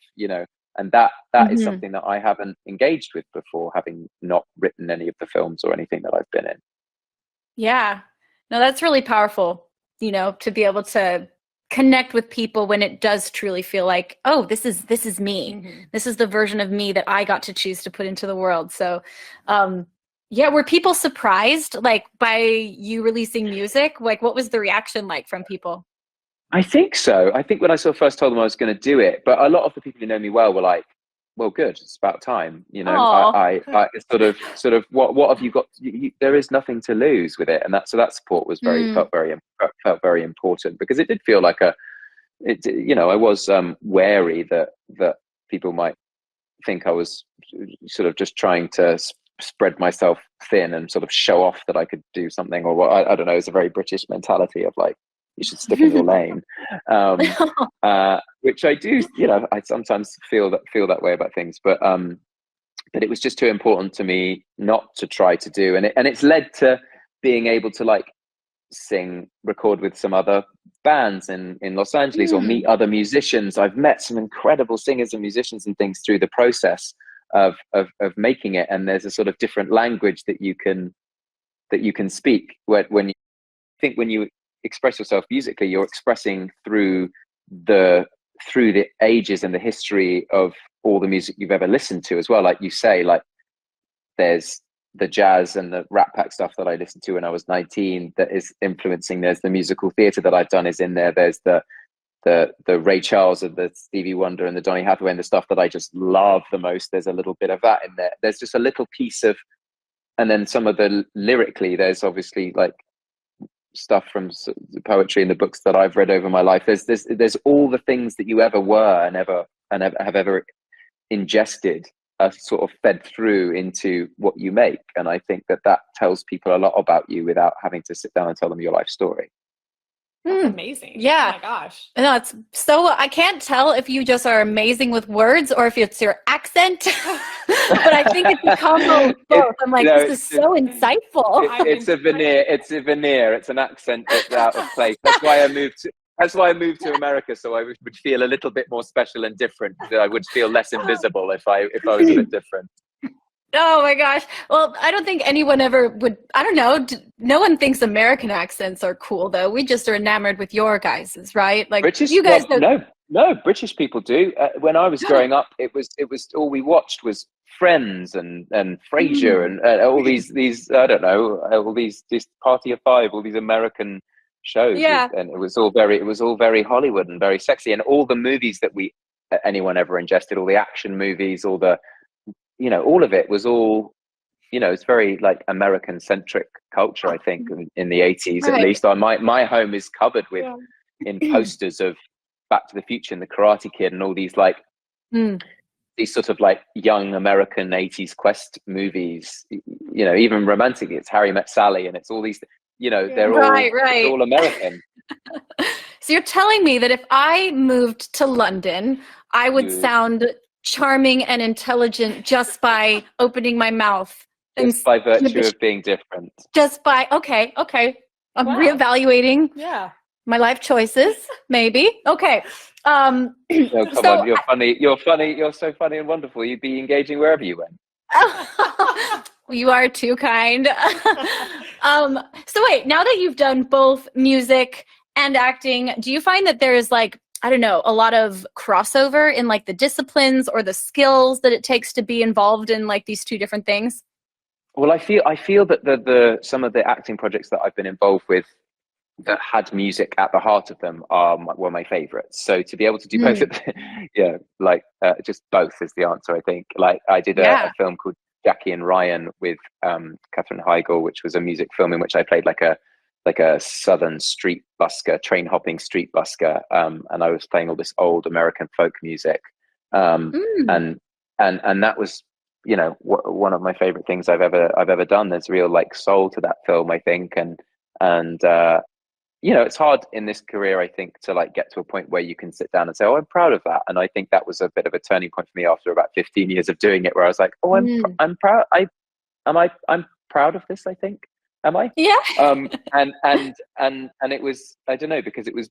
[SPEAKER 3] and that is something that I haven't engaged with before, having not written any of the films or anything that I've been in.
[SPEAKER 2] Yeah, no, that's really powerful, to be able to connect with people when it does truly feel like, this is me. This is the version of me that I got to choose to put into the world. So were people surprised like by you releasing music? Like, what was the reaction like from people?
[SPEAKER 3] I think so. I think when I first told them I was going to do it, but a lot of the people who know me well were like, well, good, it's about time. I sort of what have you got? There is nothing to lose with it. And that support was felt very important, because it did feel like I was wary that people might think I was sort of just trying to spread myself thin and sort of show off that I could do something, or what, I don't know. It's a very British mentality of like, you should stick in your lane, which I do. I sometimes feel that way about things, but it was just too important to me not to try to do, and it's led to being able to like record with some other bands in Los Angeles or meet other musicians. I've met some incredible singers and musicians and things through the process of making it. And there's a sort of different language that you can speak when you express yourself musically, you're expressing through the ages and the history of all the music you've ever listened to as well. Like you say, like there's the jazz and the Rat Pack stuff that I listened to when I was 19 that is influencing. There's the musical theatre that I've done is in there. There's the Ray Charles and the Stevie Wonder and the Donny Hathaway and the stuff that I just love the most. There's a little bit of that in there. There's just a little piece of, and then some of the lyrically, there's obviously like stuff from the poetry and the books that I've read over my life. There's all the things that you ever were and have ever ingested are sort of fed through into what you make. And I think that tells people a lot about you without having to sit down and tell them your life story.
[SPEAKER 1] That's amazing.
[SPEAKER 2] Yeah.
[SPEAKER 1] Oh my gosh.
[SPEAKER 2] No, it's so, I can't tell if you just are amazing with words or if it's your accent, but I think it's a combo of both. I'm like, this is so insightful.
[SPEAKER 3] It's a veneer. It's an accent that's out of place. That's why I moved to America, so I would feel a little bit more special and different. I would feel less invisible if I was a bit different.
[SPEAKER 2] Oh my gosh. Well, I don't think anyone ever would. I don't know. No one thinks American accents are cool, though. We just are enamored with your guys's, right? Like
[SPEAKER 3] British,
[SPEAKER 2] you guys.
[SPEAKER 3] No, British people do. When I was growing up, it was all we watched was Friends and Frasier and all these I don't know, all these Party of Five, all these American shows.
[SPEAKER 2] Yeah.
[SPEAKER 3] And it was all very Hollywood and very sexy, and all the movies that anyone ever ingested, all the action movies, all the, all of it was all, it's very like American centric culture, I think, in the 80s, right. At least. My home is covered with in posters of Back to the Future and the Karate Kid and all these like these sort of like young American 80s quest movies, even romantically, it's Harry Met Sally and it's all these, they're all all American.
[SPEAKER 2] So you're telling me that if I moved to London, I would sound charming and intelligent just by opening my mouth.
[SPEAKER 3] Just by virtue of being different.
[SPEAKER 2] Just by, okay. I'm reevaluating my life choices, maybe. Okay.
[SPEAKER 3] No, come on, you're funny. You're so funny and wonderful. You'd be engaging wherever you went.
[SPEAKER 2] You are too kind. So wait, now that you've done both music and acting, do you find that there's like, I don't know, a lot of crossover in like the disciplines or the skills that it takes to be involved in like these two different things?
[SPEAKER 3] Well, I feel that the some of the acting projects that I've been involved with that had music at the heart of them were my favorites. So to be able to do both, just both is the answer, I think. Like I did a film called Jackie and Ryan with Katherine Heigl, which was a music film in which I played like a southern street busker, train hopping street busker, and I was playing all this old American folk music, and that was one of my favorite things I've ever done. There's real like soul to that film, I think, and it's hard in this career, I think, to like get to a point where you can sit down and say, oh, I'm proud of that. And I think that was a bit of a turning point for me after about 15 years of doing it, where I was like, oh, I'm proud. I'm proud of this, I think. Am I?
[SPEAKER 2] Yeah.
[SPEAKER 3] And it was, I don't know, because it was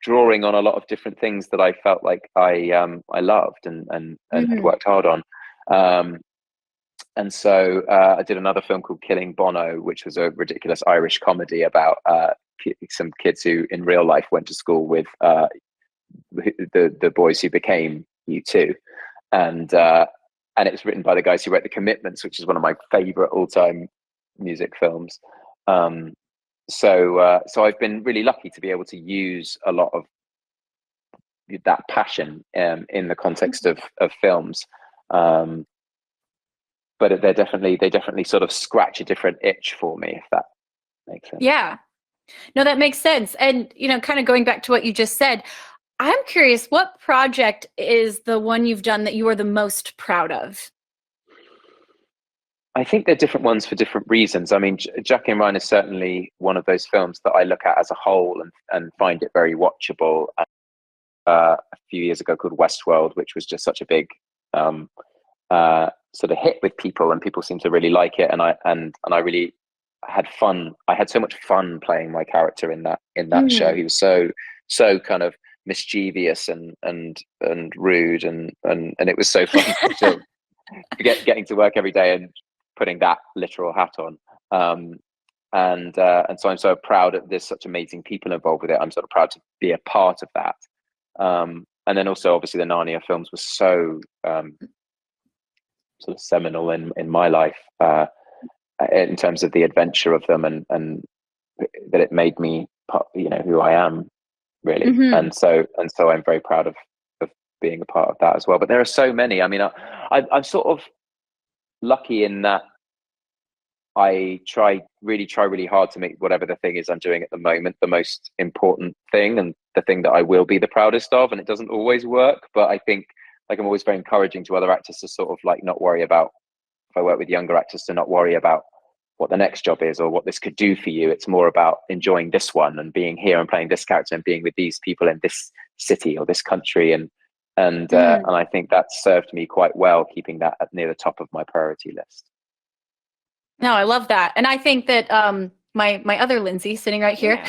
[SPEAKER 3] drawing on a lot of different things that I felt like I loved and had worked hard on. And so I did another film called Killing Bono, which was a ridiculous Irish comedy about some kids who in real life went to school with the boys who became U2. And it was written by the guys who wrote The Commitments, which is one of my favorite all-time music films. So I've been really lucky to be able to use a lot of that passion in the context of films. But they definitely sort of scratch a different itch for me, if that makes sense.
[SPEAKER 2] Yeah. No, that makes sense. And, kind of going back to what you just said, I'm curious, what project is the one you've done that you are the most proud of?
[SPEAKER 3] I think they're different ones for different reasons. I mean, Jackie and Ryan is certainly one of those films that I look at as a whole and find it very watchable. A few years ago called Westworld, which was just such a big sort of hit with people, and people seem to really like it. And I really had fun. I had so much fun playing my character in that show. He was so so kind of mischievous and rude, and it was so fun to getting to work every day and putting that literal hat on. And so I'm so proud that there's such amazing people involved with it. I'm sort of proud to be a part of that. And then also, obviously, the Narnia films were so sort of seminal in my life in terms of the adventure of them, and that it made me, who I am, really. And so I'm very proud of being a part of that as well. But there are so many. I mean, I'm sort of lucky in that I try really hard to make whatever the thing is I'm doing at the moment the most important thing, and the thing that I will be the proudest of. And it doesn't always work, but I think I'm always very encouraging to other actors to sort of not worry about, if I work with younger actors, to not worry about what the next job is or what this could do for you. It's more about enjoying this one and being here and playing this character and being with these people in this city or this country. And I think that served me quite well, keeping that near the top of my priority list.
[SPEAKER 2] No, I love that. And I think that my other Lindsey sitting right here,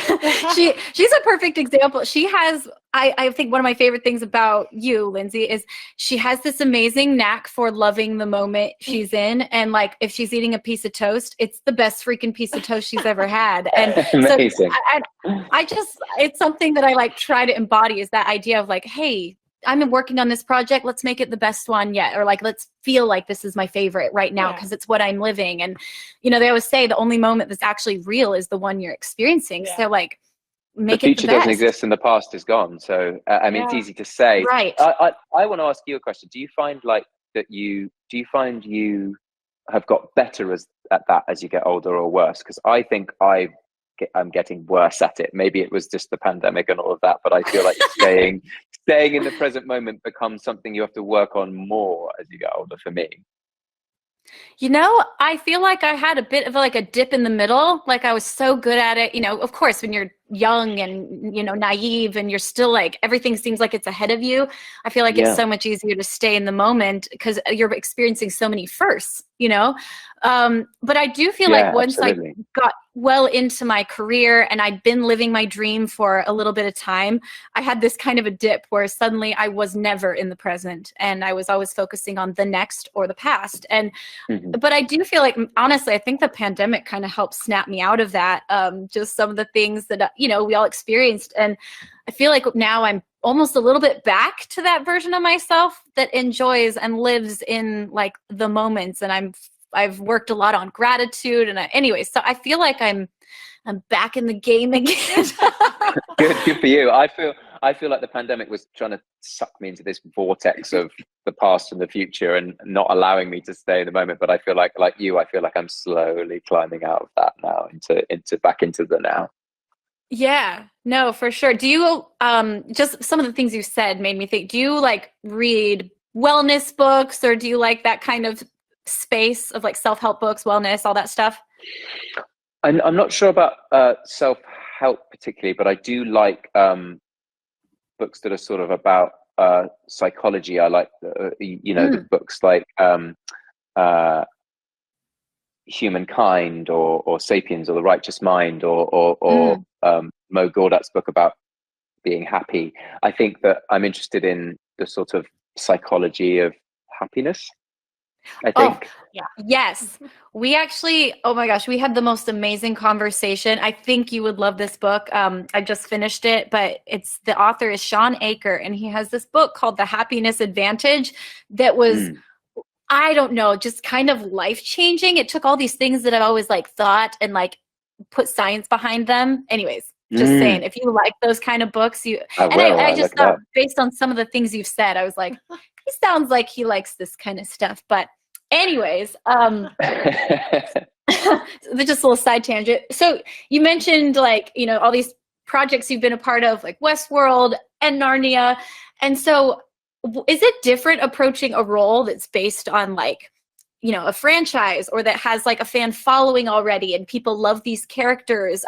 [SPEAKER 2] she's a perfect example. She has, I think one of my favorite things about you, Lindsey, is she has this amazing knack for loving the moment she's in. And if she's eating a piece of toast, it's the best freaking piece of toast she's ever had. And
[SPEAKER 3] amazing.
[SPEAKER 2] So I just, it's something that I try to embody, is that idea of hey, I'm working on this project. Let's make it the best one yet. Or let's feel like this is my favorite right now because it's what I'm living. And, they always say the only moment that's actually real is the one you're experiencing. Yeah. So make
[SPEAKER 3] the future doesn't exist and the past is gone. So, I mean, it's easy to say.
[SPEAKER 2] Right.
[SPEAKER 3] I want to ask you a question. Do you find you have got better at that as you get older, or worse? Because I think I'm getting worse at it. Maybe it was just the pandemic and all of that, but I feel like staying in the present moment becomes something you have to work on more as you get older, for me.
[SPEAKER 2] I feel like I had a bit of a dip in the middle. I was so good at it. Of course, when you're young and, naive and you're still everything seems like it's ahead of you, I feel like it's so much easier to stay in the moment because you're experiencing so many firsts, but I do feel like once I got well into my career and I'd been living my dream for a little bit of time, I had this kind of a dip where suddenly I was never in the present and I was always focusing on the next or the past. And but I do feel honestly, I think the pandemic kind of helped snap me out of that. Just some of the things that we all experienced, and I feel like now I'm almost a little bit back to that version of myself that enjoys and lives in the moments. And I've worked a lot on gratitude, and anyway, so I feel like I'm back in the game again.
[SPEAKER 3] Good for you. I feel like the pandemic was trying to suck me into this vortex of the past and the future and not allowing me to stay in the moment. But I feel like you, I feel like I'm slowly climbing out of that now into back into the now.
[SPEAKER 2] Yeah, no, for sure. Do you, just some of the things you said made me think, do you read wellness books, or do you like that kind of space of self-help books, wellness, all that stuff?
[SPEAKER 3] I'm not sure about self-help particularly, but I do like books that are sort of about psychology. I like the books like Humankind or Sapiens or The Righteous Mind or Mo Gawdat's book about being happy. I think that I'm interested in the sort of psychology of happiness, I think.
[SPEAKER 2] Yes. We actually, oh my gosh, we had the most amazing conversation. I think you would love this book. I just finished it, but the author is Sean Aker, and he has this book called The Happiness Advantage that was, I don't know, just kind of life-changing. It took all these things that I've always thought and put science behind them. Anyways, just saying, if you like those kind of books, I just thought, based on some of the things you've said, I was like, he sounds like he likes this kind of stuff. But anyways, just a little side tangent. So you mentioned all these projects you've been a part of, like Westworld and Narnia. And so is it different approaching a role that's based on a franchise, or that has a fan following already and people love these characters?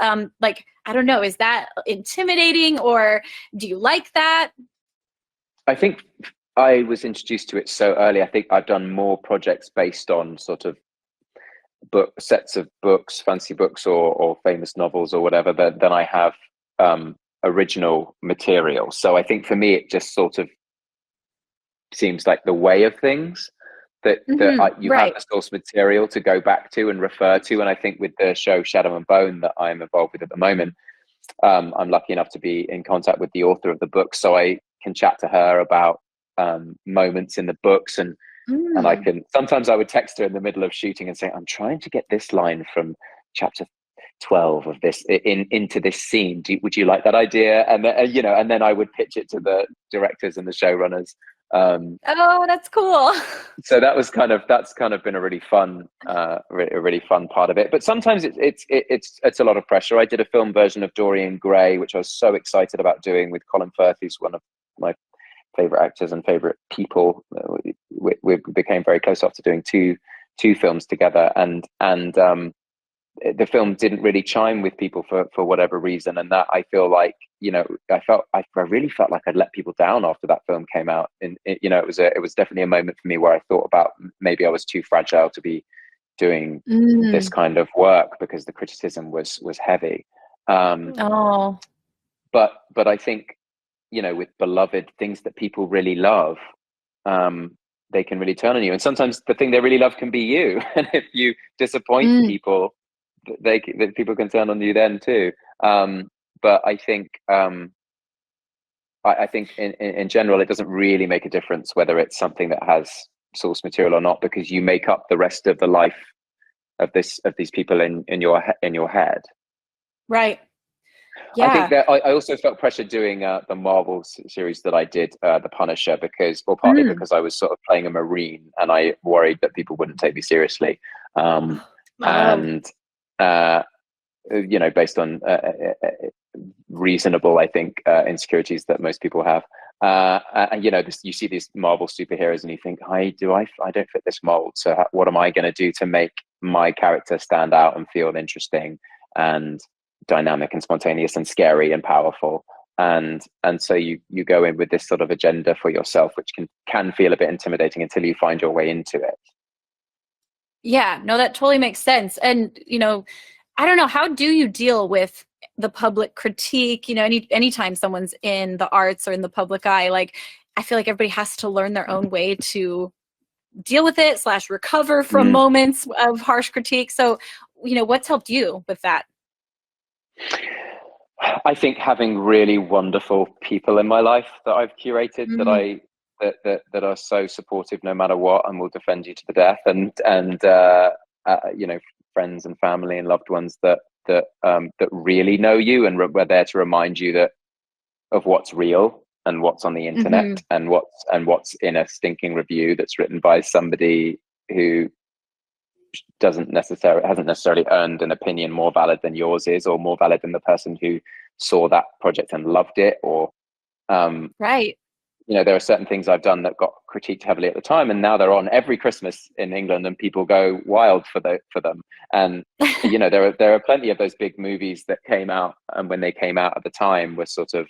[SPEAKER 2] I don't know, is that intimidating, or do you like that?
[SPEAKER 3] I think I was introduced to it so early. I think I've done more projects based on sort of sets of books, fancy books or famous novels or whatever than I have original material. So I think for me, it just sort of seems like the way of things that you have the source material to go back to and refer to. And I think with the show Shadow and Bone that I'm involved with at the moment, I'm lucky enough to be in contact with the author of the book, so I can chat to her about moments in the books, and I can sometimes I would text her in the middle of shooting and say, I'm trying to get this line from chapter 12 of this into this scene. Would you like that idea? And then, you know, and then I would pitch it to the directors and the showrunners.
[SPEAKER 2] Oh, that's cool.
[SPEAKER 3] So that's kind of been a really fun part of it. But sometimes it's a lot of pressure. I did a film version of Dorian Gray, which I was so excited about doing, with Colin Firth, who's one of my favorite actors and favorite people. We became very close after doing two films together, and the film didn't really chime with people for whatever reason, and that I feel like, you know, I really felt like I'd let people down after that film came out. And you know, it was definitely a moment for me where I thought about maybe I was too fragile to be doing this kind of work, because the criticism was heavy. But I think, you know, with beloved things that people really love, they can really turn on you, and sometimes the thing they really love can be you. And if you disappoint people, that people can turn on you then too. But I think I think in general, it doesn't really make a difference whether it's something that has source material or not, because you make up the rest of the life of these people in your head.
[SPEAKER 2] Right. Yeah.
[SPEAKER 3] I think that I also felt pressure doing the Marvel series that I did, The Punisher, partly because I was sort of playing a Marine, and I worried that people wouldn't take me seriously. And you know, based on reasonable, I think, insecurities that most people have. And you know, you see these Marvel superheroes and you think, I don't fit this mold. So what am I going to do to make my character stand out and feel interesting and dynamic and spontaneous and scary and powerful? And so you go in with this sort of agenda for yourself, which can feel a bit intimidating until you find your way into it.
[SPEAKER 2] Yeah, no, that totally makes sense. And, you know, I don't know, how do you deal with the public critique? You know, anytime someone's in the arts or in the public eye, like, I feel like everybody has to learn their own way to deal with it / recover from moments of harsh critique. So, you know, what's helped you with that?
[SPEAKER 3] I think having really wonderful people in my life that I've curated, that are so supportive no matter what, and will defend you to the death, and you know, friends and family and loved ones that really know you and were there to remind you of what's real and what's on the internet, and what's in a stinking review that's written by somebody who hasn't necessarily earned an opinion more valid than yours is, or more valid than the person who saw that project and loved it, or
[SPEAKER 2] right.
[SPEAKER 3] You know, there are certain things I've done that got critiqued heavily at the time, and now they're on every Christmas in England, and people go wild for them. And you know, there are plenty of those big movies that came out, and when they came out at the time were sort of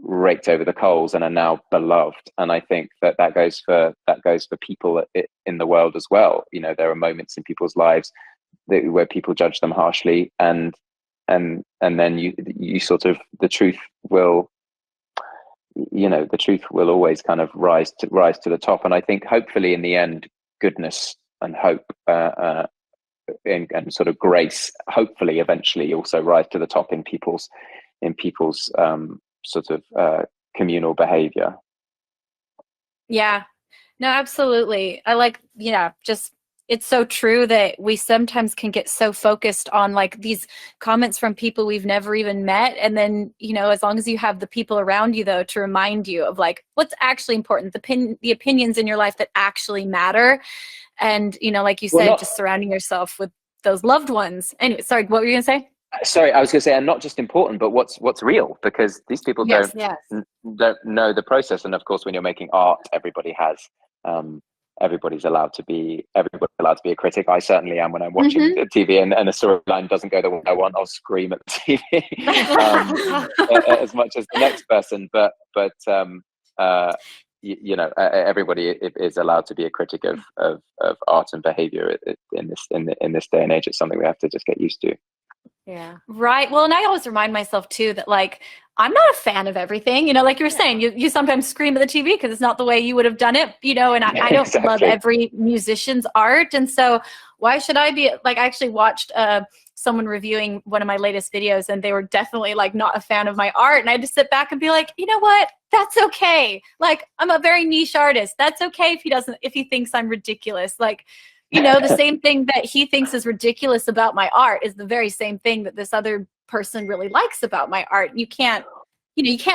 [SPEAKER 3] raked over the coals and are now beloved. And I think that goes for people in the world as well. You know, there are moments in people's lives where people judge them harshly, and then you sort of, the truth will always kind of rise to the top. And I think hopefully in the end, goodness and hope and sort of grace hopefully eventually also rise to the top in people's sort of communal behavior. Yeah,
[SPEAKER 2] no, absolutely. I like, just, it's so true that we sometimes can get so focused on like these comments from people we've never even met. And then, as long as you have the people around you though, to remind you of like, what's actually important, the opinions in your life that actually matter. And, like you said, just surrounding yourself with those loved ones. Anyway, sorry, what were you going to say?
[SPEAKER 3] Sorry, I was going to say, and not just important, but what's real, because these people don't know the process. And of course, when you're making art, everybody's allowed to be a critic. I certainly am when I'm watching the TV and a storyline doesn't go the way I want. I'll scream at the TV as much as the next person. But everybody is allowed to be a critic of art and behavior in this day and age. It's something we have to just get used to.
[SPEAKER 1] Yeah.
[SPEAKER 2] Right. Well, and I always remind myself too that like I'm not a fan of everything. You know, like you were saying, you sometimes scream at the TV because it's not the way you would have done it. You know, and I don't love
[SPEAKER 3] Exactly.
[SPEAKER 2] every musician's art, and so why should I be like? I actually watched someone reviewing one of my latest videos, and they were definitely like not a fan of my art, and I had to sit back and be like, you know what? That's okay. Like I'm a very niche artist. That's okay if he thinks I'm ridiculous. Like, you know, the same thing that he thinks is ridiculous about my art is the very same thing that this other person really likes about my art. You can't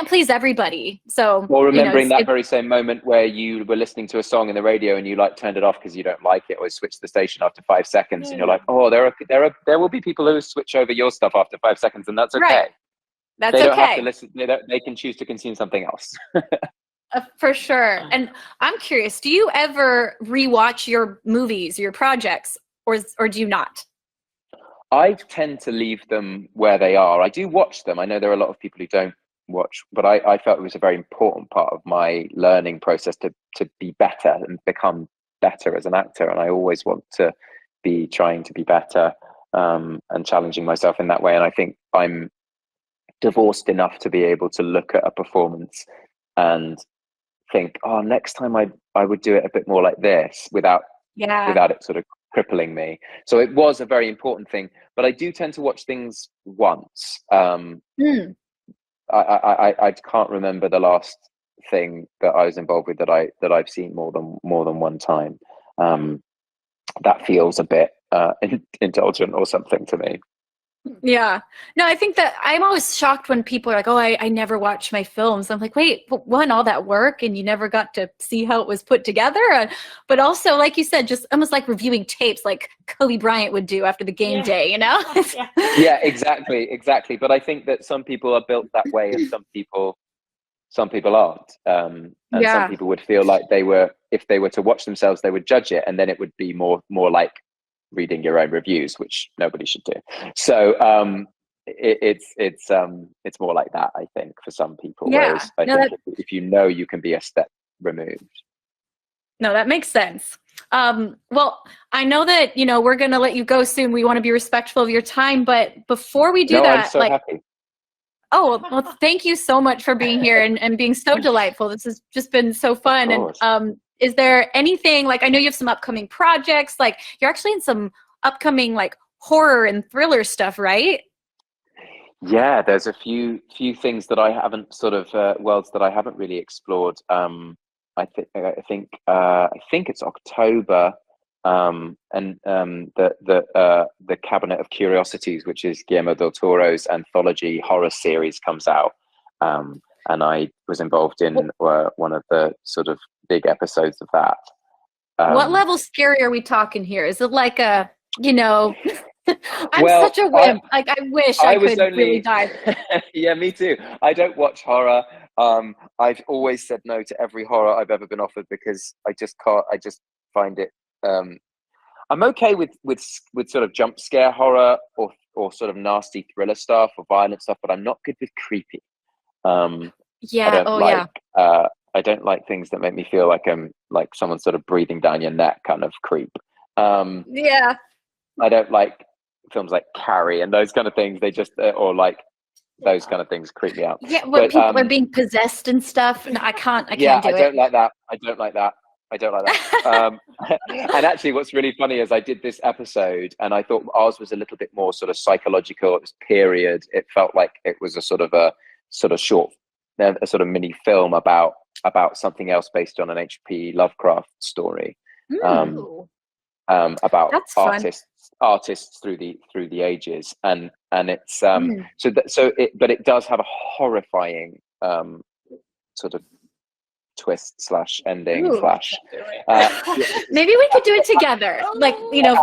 [SPEAKER 2] please everybody. So,
[SPEAKER 3] well, remembering that very same moment where you were listening to a song in the radio and you like turned it off because you don't like it, or switch the station after 5 seconds, and you're like, oh, there will be people who switch over your stuff after 5 seconds, and that's okay.
[SPEAKER 2] Right. That's
[SPEAKER 3] they don't
[SPEAKER 2] okay.
[SPEAKER 3] have to listen. They can choose to consume something else.
[SPEAKER 2] For sure. And I'm curious, do you ever rewatch your movies, your projects, or do you not?
[SPEAKER 3] I tend to leave them where they are. I do watch them. I know there are a lot of people who don't watch, but I felt it was a very important part of my learning process to be better and become better as an actor. And I always want to be trying to be better and challenging myself in that way. And I think I'm divorced enough to be able to look at a performance and think, oh, next time I would do it a bit more like this without it sort of crippling me. So it was a very important thing, but I do tend to watch things once. I can't remember the last thing that I was involved with that I've seen more than one time. That feels a bit indulgent or something to me.
[SPEAKER 2] Yeah. No, I think that I'm always shocked when people are like, oh, I never watch my films. I'm like, wait, one, all that work and you never got to see how it was put together. But also, like you said, just almost like reviewing tapes like Kobe Bryant would do after the game day, you know?
[SPEAKER 3] Yeah, exactly. But I think that some people are built that way and some people aren't. And some people would feel like if they were to watch themselves, they would judge it. And then it would be more like reading your own reviews, which nobody should do. So it's more like that, I think, for some people. Whereas I think if you know, you can be a step removed.
[SPEAKER 2] No, that makes sense. Well, I know that we're gonna let you go soon. We want to be respectful of your time, but before we do that,
[SPEAKER 3] I'm so happy.
[SPEAKER 2] Oh, well, thank you so much for being here and being so delightful. This has just been so fun. And is there anything, like, I know you have some upcoming projects, like you're actually in some upcoming like horror and thriller stuff, right?
[SPEAKER 3] Yeah, there's a few things that I haven't worlds that I haven't really explored. I think it's October. And the Cabinet of Curiosities, which is Guillermo del Toro's anthology horror series, comes out, and I was involved in one of the sort of big episodes of that.
[SPEAKER 2] What level scary are we talking here? Is it like I'm
[SPEAKER 3] well,
[SPEAKER 2] such a wimp. I wish I could really dive.
[SPEAKER 3] Yeah, me too. I don't watch horror. I've always said no to every horror I've ever been offered because I just can't. I just find it. I'm okay with sort of jump scare horror or sort of nasty thriller stuff or violent stuff, but I'm not good with creepy. I don't like things that make me feel like I'm like someone sort of breathing down your neck kind of creep. I don't like films like Carrie and those kind of things. They just those kind of things creep me out.
[SPEAKER 2] Yeah, when people are being possessed and stuff. No, I can't do it.
[SPEAKER 3] I don't like that. And actually, what's really funny is I did this episode and I thought ours was a little bit more sort of psychological. It was period. It felt like it was a sort of short, a sort of mini film about something else based on an H.P. Lovecraft story. About artists through the ages, and it's but it does have a horrifying sort of twist / ending /
[SPEAKER 2] maybe we could do it together. Like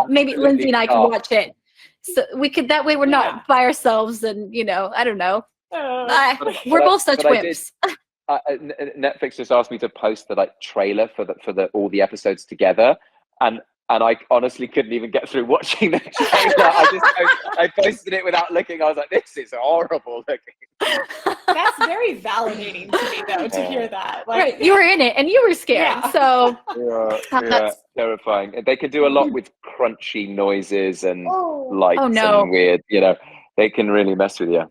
[SPEAKER 2] maybe Lindsey and I can watch it, so we could, that way we're not by ourselves, and I don't know, we're both such wimps.
[SPEAKER 3] Netflix just asked me to post the trailer for all the episodes together, and I honestly couldn't even get through watching the trailer. I posted it without looking. I was like, this is horrible looking.
[SPEAKER 1] That's very validating to me, though, to hear that.
[SPEAKER 2] Right, you were in it and you were scared, so
[SPEAKER 3] that's terrifying. They can do a lot with crunchy noises and lights and weird, they can really mess with you.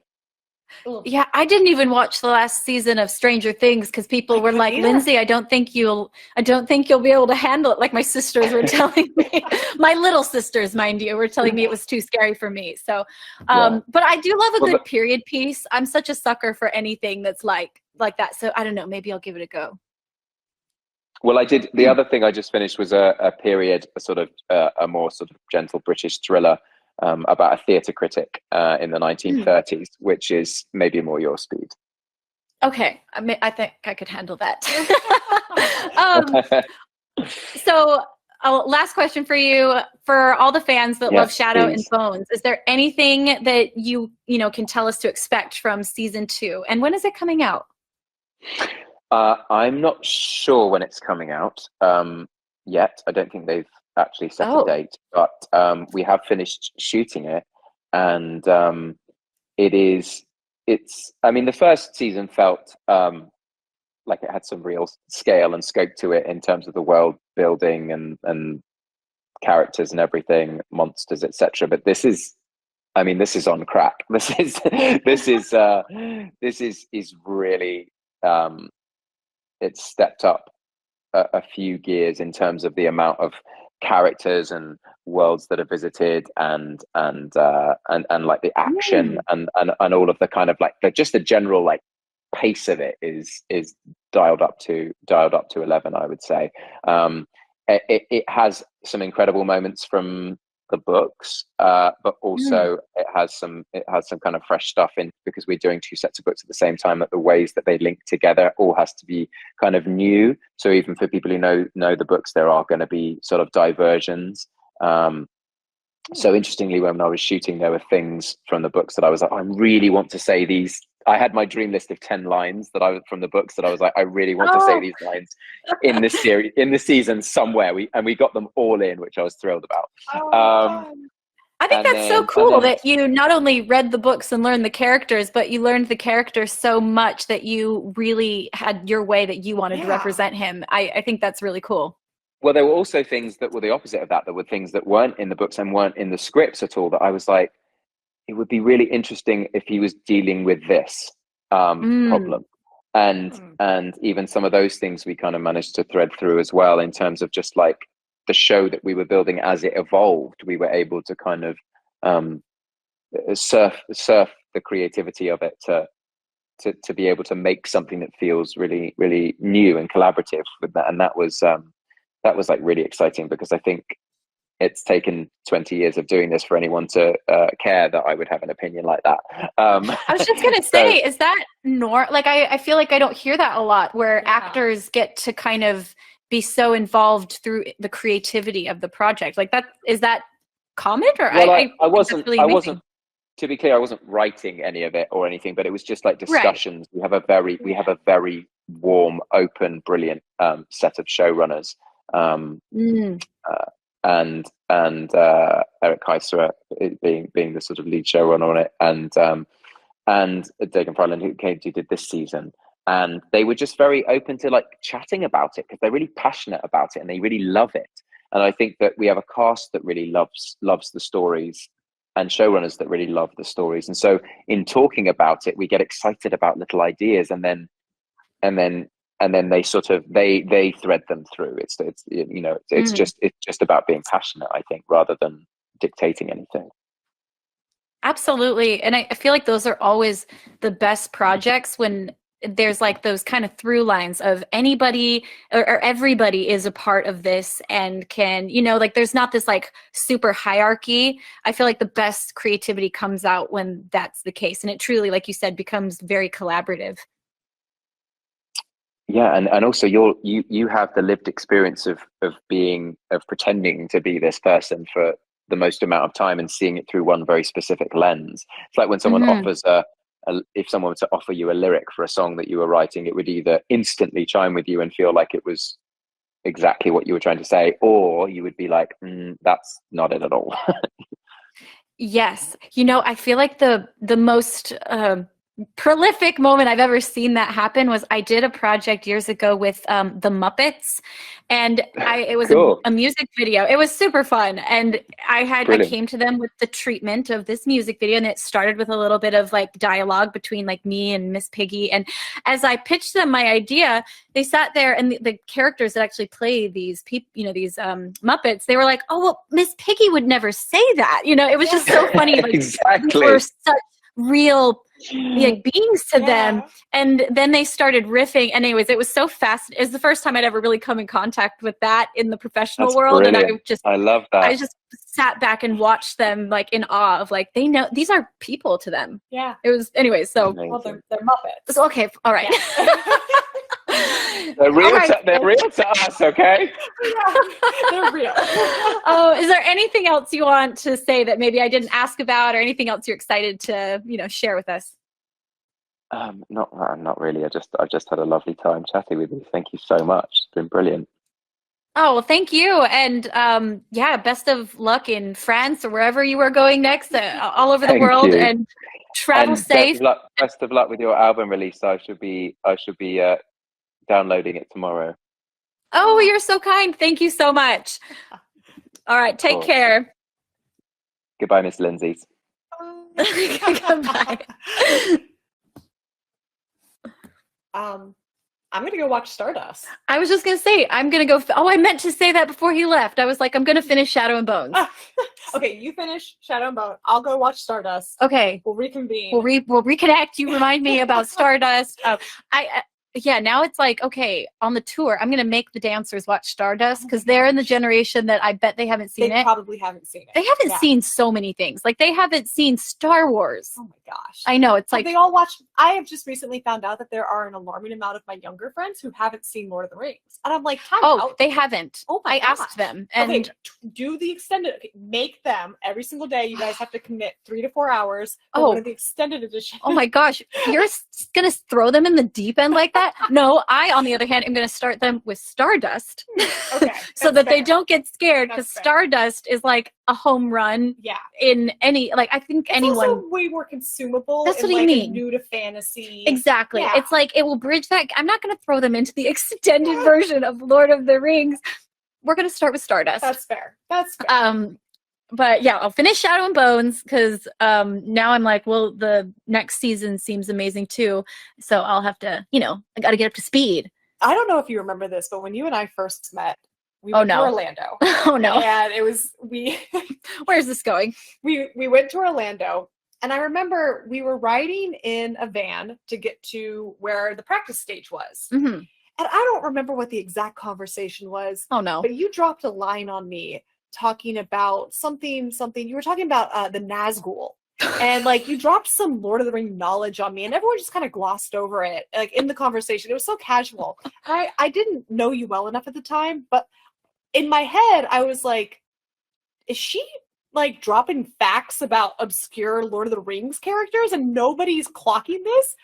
[SPEAKER 2] Yeah, I didn't even watch the last season of Stranger Things because people were like, Lindsay, I don't think you'll be able to handle it. Like my sisters were telling me, my little sisters, mind you, were telling me it was too scary for me. So, but I do love a good period piece. I'm such a sucker for anything that's like that. So I don't know, maybe I'll give it a go.
[SPEAKER 3] Well, I did. The other thing I just finished was a period, a more sort of gentle British thriller about a theatre critic in the 1930s, which is maybe more your speed.
[SPEAKER 2] Okay, I think I could handle that. So, last question for you: for all the fans that love Shadow and Bones, is there anything that you can tell us to expect from season 2? And when is it coming out?
[SPEAKER 3] I'm not sure when it's coming out yet. I don't think they've actually set a date, but we have finished shooting it, and I mean, the first season felt like it had some real scale and scope to it in terms of the world building and characters and everything, monsters, etc. But this is on crack. This is really it's stepped up a few gears in terms of the amount of characters and worlds that are visited and like the action and all of the kind of like just the general like pace of it is dialed up to 11, I would say. It has some incredible moments from the books, but also it has some kind of fresh stuff in, because we're doing 2 sets of books at the same time, that the ways that they link together all has to be kind of new. So even for people who know the books, there are going to be sort of diversions. So interestingly, when I was shooting, there were things from the books that I was like, I really want to say these. I had my dream list of 10 lines from the books that I was like, I really want to say these lines in this series, in the season somewhere. We got them all in, which I was thrilled about.
[SPEAKER 2] I think that's so cool that you not only read the books and learned the characters, but you learned the characters so much that you really had your way that you wanted to represent him. I think that's really cool.
[SPEAKER 3] Well, there were also things that were the opposite of that. There were things that weren't in the books and weren't in the scripts at all, that I was like, it would be really interesting if he was dealing with this problem. And even some of those things we kind of managed to thread through as well, in terms of just like the show that we were building as it evolved. We were able to kind of surf the creativity of it to be able to make something that feels really, really new and collaborative with that. And that was like really exciting, because I think it's taken 20 years of doing this for anyone to care that I would have an opinion like that.
[SPEAKER 2] I was just going to say, is that like, I feel like I don't hear that a lot, where actors get to kind of be so involved through the creativity of the project. Like that, is that common? Or
[SPEAKER 3] well, I wasn't, to be clear, I wasn't writing any of it or anything, but it was just like discussions. Right. We have a very warm, open, brilliant set of showrunners. And Eric Kaiser being the sort of lead showrunner on it, and Dagan Fryland, who did this season, and they were just very open to like chatting about it, because they're really passionate about it and they really love it. And I think that we have a cast that really loves the stories, and showrunners that really love the stories. And so in talking about it, we get excited about little ideas, and then they sort of they thread them through. It's just about being passionate, I think, rather than dictating anything.
[SPEAKER 2] Absolutely. And I feel like those are always the best projects, when there's like those kind of through lines of anybody or everybody is a part of this, and can, like there's not this like super hierarchy. I feel like the best creativity comes out when that's the case, and it truly, like you said, becomes very collaborative.
[SPEAKER 3] Yeah, and also you have the lived experience of pretending to be this person for the most amount of time and seeing it through one very specific lens. It's like when someone offers if someone were to offer you a lyric for a song that you were writing, it would either instantly chime with you and feel like it was exactly what you were trying to say, or you would be like, that's not it at all.
[SPEAKER 2] Yes. I feel like the most prolific moment I've ever seen that happen was I did a project years ago with the Muppets, and it was
[SPEAKER 3] Cool.
[SPEAKER 2] a music video. It was super fun, and I
[SPEAKER 3] Brilliant.
[SPEAKER 2] came to them with the treatment of this music video, and it started with a little bit of like dialogue between like me and Miss Piggy. And as I pitched them my idea, they sat there, and the characters that actually play these people, these Muppets, they were like, "Oh, well, Miss Piggy would never say that." It was just so funny. Like,
[SPEAKER 3] Exactly.
[SPEAKER 2] we were such real beings to them. And then they started riffing. Anyways, it was so fast. It was the first time I'd ever really come in contact with that in the professional world.
[SPEAKER 3] Brilliant.
[SPEAKER 2] And
[SPEAKER 3] I love that.
[SPEAKER 2] I just sat back and watched them like in awe of like, they know these are people to them.
[SPEAKER 1] Yeah.
[SPEAKER 2] It was, anyways, so.
[SPEAKER 3] Amazing.
[SPEAKER 1] Well, they're Muppets.
[SPEAKER 2] So, okay. All right.
[SPEAKER 1] Yeah.
[SPEAKER 3] They're real.
[SPEAKER 2] Right.
[SPEAKER 3] They're real to us, okay?
[SPEAKER 1] Yeah, they're real.
[SPEAKER 2] Oh, is there anything else you want to say that maybe I didn't ask about, or anything else you're excited to, share with us?
[SPEAKER 3] Not really. I've just had a lovely time chatting with you. Thank you so much. It's been brilliant.
[SPEAKER 2] Oh, well, thank you. And best of luck in France or wherever you are going next, all over the world, and travel safe.
[SPEAKER 3] Best of luck with your album release. I should be downloading it tomorrow.
[SPEAKER 2] Oh, you're so kind. Thank you so much. All right. Take care.
[SPEAKER 3] Goodbye, Miss Lindsay.
[SPEAKER 2] Goodbye.
[SPEAKER 1] I'm gonna go watch Stardust.
[SPEAKER 2] I was just gonna say I'm gonna go. I meant to say that before he left. I was like, I'm gonna finish Shadow and Bones.
[SPEAKER 1] Okay, you finish Shadow and Bone. I'll go watch Stardust.
[SPEAKER 2] Okay,
[SPEAKER 1] we'll reconvene.
[SPEAKER 2] We'll reconnect. You remind me about Stardust. Now it's like, okay, on the tour, I'm gonna make the dancers watch Stardust because they're in the generation that I bet they haven't seen it.
[SPEAKER 1] They probably haven't seen it.
[SPEAKER 2] They haven't seen so many things. Like, they haven't seen Star Wars.
[SPEAKER 1] Oh my gosh.
[SPEAKER 2] I know. It's like
[SPEAKER 1] they all watched. I have just recently found out that there are an alarming amount of my younger friends who haven't seen Lord of the Rings. And I'm like, time out.
[SPEAKER 2] They haven't.
[SPEAKER 1] Oh my
[SPEAKER 2] I
[SPEAKER 1] gosh.
[SPEAKER 2] asked them. And
[SPEAKER 1] okay, do the extended. Okay, make them every single day. You guys have to commit 3 to 4 hours. One of the extended edition.
[SPEAKER 2] Oh my gosh. You're going to throw them in the deep end like that? No, I, on the other hand, am going to start them with Stardust.
[SPEAKER 1] Okay.
[SPEAKER 2] So that they don't get scared, because Stardust is like a home run.
[SPEAKER 1] Yeah.
[SPEAKER 2] In any, like, I think
[SPEAKER 1] it's
[SPEAKER 2] anyone.
[SPEAKER 1] Also way more consumable.
[SPEAKER 2] That's what
[SPEAKER 1] like
[SPEAKER 2] you mean.
[SPEAKER 1] New to fantasy.
[SPEAKER 2] Exactly.
[SPEAKER 1] Yeah.
[SPEAKER 2] It's like, it will bridge that. I'm not going to throw them into the extended version of Lord of the Rings. We're going to start with Stardust.
[SPEAKER 1] That's fair. That's fair.
[SPEAKER 2] But yeah, I'll finish Shadow and Bones because now I'm like, well, the next season seems amazing too. So I'll have to, I got to get up to speed.
[SPEAKER 1] I don't know if you remember this, but when you and I first met, we went to Orlando.
[SPEAKER 2] Oh no.
[SPEAKER 1] And it was,
[SPEAKER 2] where's this going?
[SPEAKER 1] We went to Orlando, and I remember we were riding in a van to get to where the practice stage was.
[SPEAKER 2] Mm-hmm.
[SPEAKER 1] And I don't remember what the exact conversation was.
[SPEAKER 2] Oh no.
[SPEAKER 1] But you dropped a line on me talking about something. You were talking about the Nazgul. And like, you dropped some Lord of the Rings knowledge on me, and everyone just kind of glossed over it, like, in the conversation. It was so casual. I didn't know you well enough at the time, but in my head, I was like, is she like dropping facts about obscure Lord of the Rings characters and nobody's clocking this?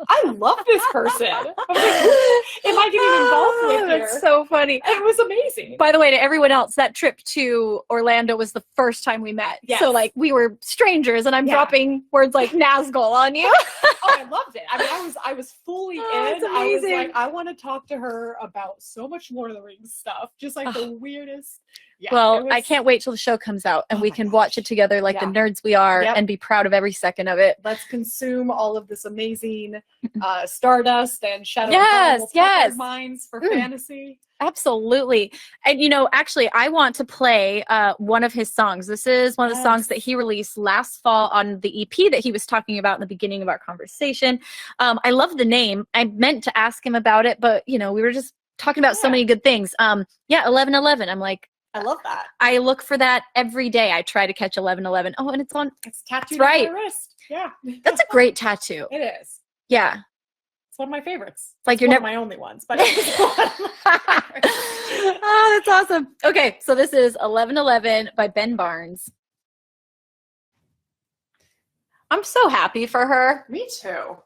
[SPEAKER 1] I love this person. I'm like, am I getting involved with her?
[SPEAKER 2] That's so funny.
[SPEAKER 1] It was amazing.
[SPEAKER 2] By the way, to everyone else, that trip to Orlando was the first time we met.
[SPEAKER 1] Yes.
[SPEAKER 2] So like, we were strangers, and I'm dropping words like Nazgul on you.
[SPEAKER 1] Oh, I loved it. I mean, I was fully in.
[SPEAKER 2] It's amazing.
[SPEAKER 1] I was like, I want to talk to her about so much Lord of the Rings stuff. Just like the weirdest. Yeah,
[SPEAKER 2] well, I can't wait till the show comes out and we can watch it together like the nerds we are and be proud of every second of it.
[SPEAKER 1] Let's consume all of this amazing Stardust and Shadow
[SPEAKER 2] Yes.
[SPEAKER 1] minds for fantasy.
[SPEAKER 2] Absolutely. And, actually, I want to play one of his songs. This is one of the songs that he released last fall on the EP that he was talking about in the beginning of our conversation. I love the name. I meant to ask him about it, but, we were just talking about so many good things. 1111. I'm like,
[SPEAKER 1] I love that.
[SPEAKER 2] I look for that every day. I try to catch 1111. Oh, and it's
[SPEAKER 1] tattooed on my wrist. Yeah.
[SPEAKER 2] That's a great tattoo.
[SPEAKER 1] It is.
[SPEAKER 2] Yeah.
[SPEAKER 1] It's one of my favorites.
[SPEAKER 2] Like,
[SPEAKER 1] you're never my only ones, but it's one of my favorites.
[SPEAKER 2] Oh, that's awesome. Okay, so this is 1111 by Ben Barnes. I'm so happy for her.
[SPEAKER 1] Me too.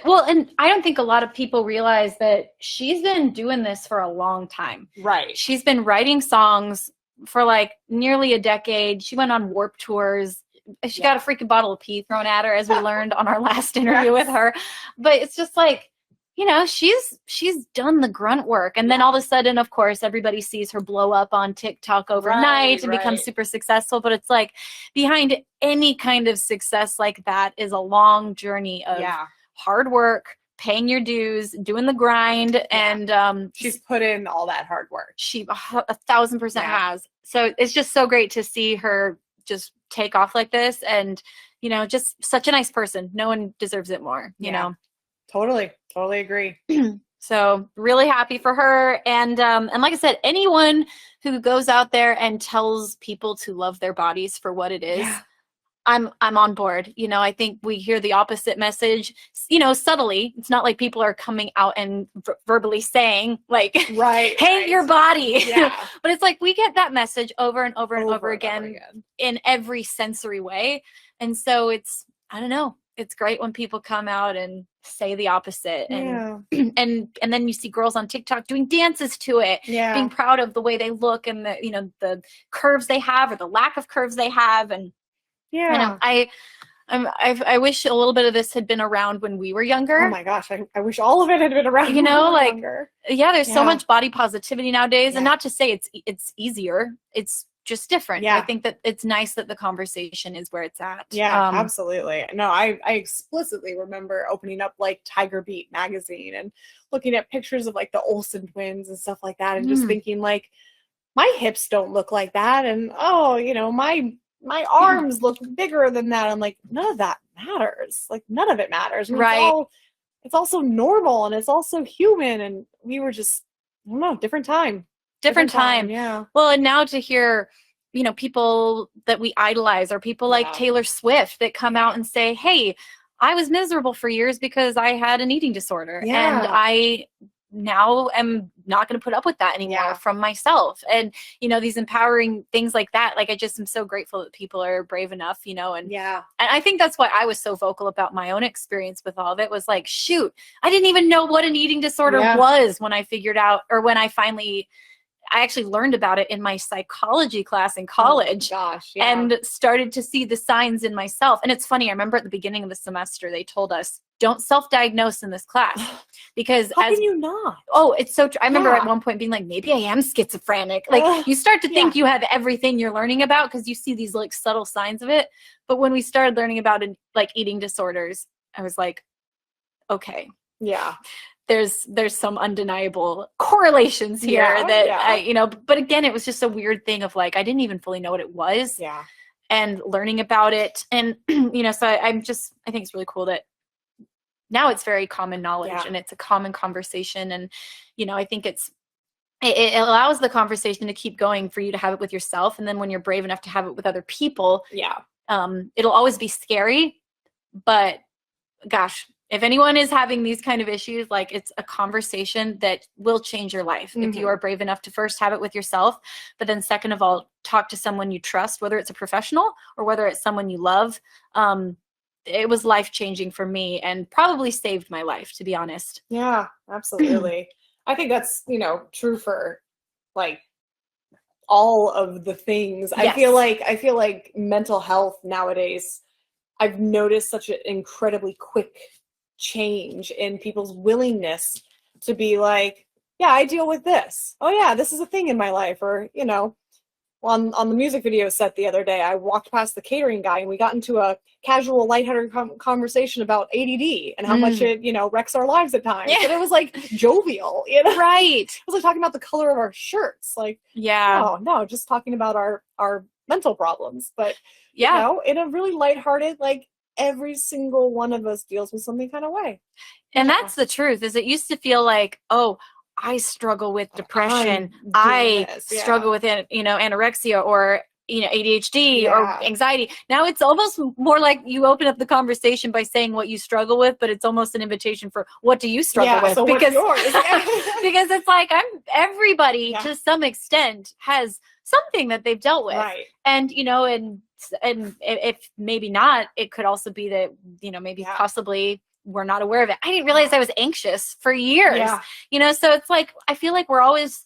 [SPEAKER 2] And I don't think a lot of people realize that she's been doing this for a long time.
[SPEAKER 1] Right.
[SPEAKER 2] She's been writing songs for like nearly a decade. She went on Warped tours. she got a freaking bottle of pee thrown at her, as we learned on our last interview with her. But it's just like, you know, she's done the grunt work. And then all of a sudden, of course, everybody sees her blow up on TikTok overnight and become super successful. But it's like, behind any kind of success like that is a long journey of hard work, paying your dues, doing the grind. And
[SPEAKER 1] she's put in all that hard work.
[SPEAKER 2] She 1,000% has. So it's just so great to see her just take off like this. And, you know, just such a nice person. No one deserves it more, you know?
[SPEAKER 1] Totally agree.
[SPEAKER 2] So really happy for her. And like I said, anyone who goes out there and tells people to love their bodies for what it is, I'm on board. You know, I think we hear the opposite message, you know, subtly. It's not like people are coming out and verbally saying like, hate your body. But it's like, we get that message over and over and over again in every sensory way. And so it's, I don't know, it's great when people come out and say the opposite. And and then you see girls on TikTok doing dances to it, being proud of the way they look and the, you know, the curves they have or the lack of curves they have. And I wish a little bit of this had been around when we were younger.
[SPEAKER 1] Oh my gosh, I wish all of it had been around.
[SPEAKER 2] You know, like
[SPEAKER 1] younger.
[SPEAKER 2] There's so much body positivity nowadays, and not to say it's easier. It's just different. I think that it's nice that the conversation is where it's at.
[SPEAKER 1] Absolutely. No, I explicitly remember opening up like Tiger Beat magazine and looking at pictures of like the Olsen twins and stuff like that, and just thinking like, my hips don't look like that, and you know, my arms look bigger than that. I'm like, none of that matters. Like, none of it matters. I mean, it's also normal, and it's also human, and we were just, I don't know, different time.
[SPEAKER 2] Yeah. Well, and now to hear, you know, people that we idolize, or people like Taylor Swift that come out and say, hey, I was miserable for years because I had an eating disorder, and I now am not going to put up with that anymore from myself. And, you know, these empowering things like that, like, I just am so grateful that people are brave enough, you know, and I think that's why I was so vocal about my own experience with all of it. Was like, shoot, I didn't even know what an eating disorder was when I figured out, or when I actually learned about it in my psychology class in college. And started to see the signs in myself. And it's funny, I remember at the beginning of the semester, they told us, don't self-diagnose in this class, because
[SPEAKER 1] how can you not?
[SPEAKER 2] Oh, it's so true. I remember at one point being like, maybe I am schizophrenic. Like, you start to think you have everything you're learning about, because you see these like subtle signs of it. But when we started learning about it, like eating disorders, I was like, okay. There's some undeniable correlations here I, you know, but again, it was just a weird thing of like, I didn't even fully know what it was. And learning about it. And, you know, so I think it's really cool that now it's very common knowledge, and it's a common conversation. And, you know, I think it allows the conversation to keep going, for you to have it with yourself. And then when you're brave enough to have it with other people, it'll always be scary, but gosh, if anyone is having these kind of issues, like, it's a conversation that will change your life if you are brave enough to first have it with yourself, but then second of all, talk to someone you trust, whether it's a professional or whether it's someone you love. It was life-changing for me, and probably saved my life, to be honest.
[SPEAKER 1] Yeah, absolutely. I think that's, you know, true for like all of the things. I feel like mental health nowadays, I've noticed such an incredibly quick change in people's willingness to be like, yeah, I deal with this. Oh yeah, this is a thing in my life. Or, you know, on the music video set the other day, I walked past the catering guy and we got into a casual, lighthearted conversation about ADD and how much it, you know, wrecks our lives at times. But it was like jovial, you know?
[SPEAKER 2] Right.
[SPEAKER 1] It was like talking about the color of our shirts. Like, oh no, just talking about our mental problems. But you know, in a really lighthearted, like, every single one of us deals with something kind of way.
[SPEAKER 2] And that's the truth. Is it used to feel like, oh, I struggle with depression. I struggle with, you know, anorexia, or, you know, ADHD or anxiety. Now it's almost more like you open up the conversation by saying what you struggle with, but it's almost an invitation for, what do you struggle with?
[SPEAKER 1] So
[SPEAKER 2] because
[SPEAKER 1] what's yours?
[SPEAKER 2] because it's like, everybody to some extent has something that they've dealt with. And, you know, and if maybe not, it could also be that, you know, maybe possibly we're not aware of it. I didn't realize I was anxious for years, you know? So it's like, I feel like we're always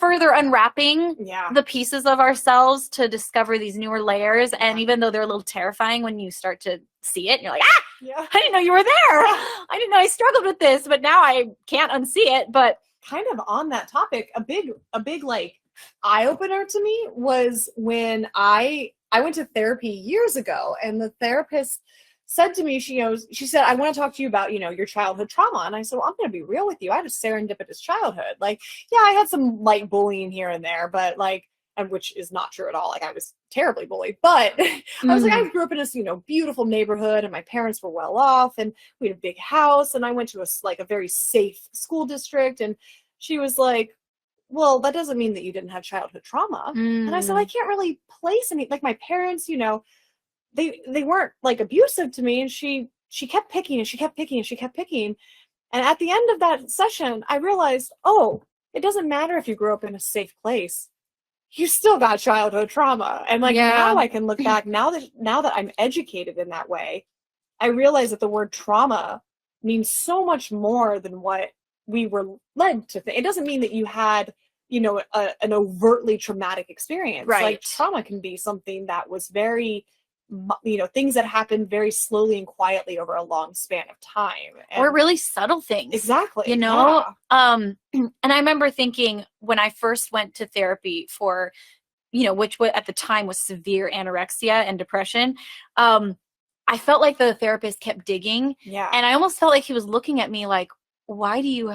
[SPEAKER 2] further unwrapping
[SPEAKER 1] Yeah.
[SPEAKER 2] the pieces of ourselves to discover these newer layers. And even though they're a little terrifying when you start to see it, and you're like,
[SPEAKER 1] Yeah.
[SPEAKER 2] I didn't know you were there. I didn't know I struggled with this, but now I can't unsee it. But
[SPEAKER 1] kind of on that topic, a big like eye opener to me was when I went to therapy years ago, and the therapist said to me, she said, I want to talk to you about, your childhood trauma. And I said, well, I'm going to be real with you. I had a serendipitous childhood. Like, yeah, I had some light bullying here and there, but like, and which is not true at all. Like, I was terribly bullied, but I was like, I grew up in a, beautiful neighborhood, and my parents were well off, and we had a big house, and I went to a very safe school district. And she was like, well, that doesn't mean that you didn't have childhood trauma. And I said, I can't really place any, like my parents, they weren't like abusive to me. And she kept picking, and she kept picking, and she kept picking. And at the end of that session, I realized, oh, it doesn't matter if you grew up in a safe place. You still got childhood trauma. And like now I can look back, now that I'm educated in that way, I realize that the word trauma means so much more than what we were led to think. It doesn't mean that you had, an overtly traumatic experience.
[SPEAKER 2] Right.
[SPEAKER 1] Like trauma can be something that was very, things that happened very slowly and quietly over a long span of time.
[SPEAKER 2] Or really subtle things.
[SPEAKER 1] Exactly.
[SPEAKER 2] And I remember thinking when I first went to therapy for, which at the time was severe anorexia and depression, I felt like the therapist kept digging.
[SPEAKER 1] Yeah.
[SPEAKER 2] And I almost felt like he was looking at me like, why do you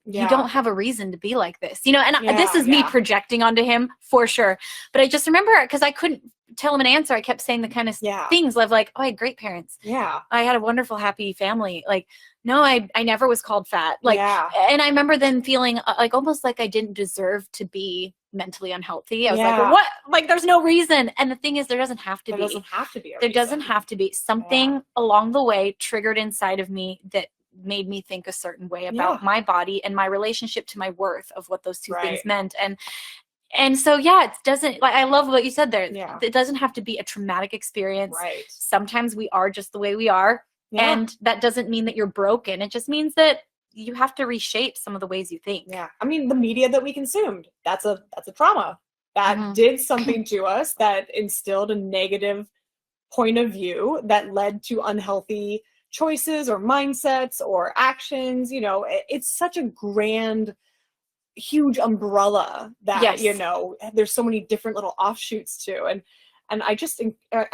[SPEAKER 2] you don't have a reason to be like this, and this is me projecting onto him for sure. But I just remember, because I couldn't tell him an answer, I kept saying the kind of things of like, oh, I had great parents.
[SPEAKER 1] Yeah.
[SPEAKER 2] I had a wonderful, happy family. Like, no, I never was called fat. Like, and I remember then feeling like almost like I didn't deserve to be mentally unhealthy. I was like, well, what? Like, there's no reason. And the thing is, there doesn't have to be.
[SPEAKER 1] There doesn't have to be.
[SPEAKER 2] There doesn't have to be. Something along the way triggered inside of me that made me think a certain way about my body and my relationship to my worth of what those two things meant. And so, it doesn't, like, I love what you said there. Yeah. It doesn't have to be a traumatic experience.
[SPEAKER 1] Right.
[SPEAKER 2] Sometimes we are just the way we are. Yeah. And that doesn't mean that you're broken. It just means that you have to reshape some of the ways you think.
[SPEAKER 1] Yeah. I mean, the media that we consumed, that's a trauma that did something to us, that instilled a negative point of view that led to unhealthy choices or mindsets or actions. It's such a grand, huge umbrella that there's so many different little offshoots to, and I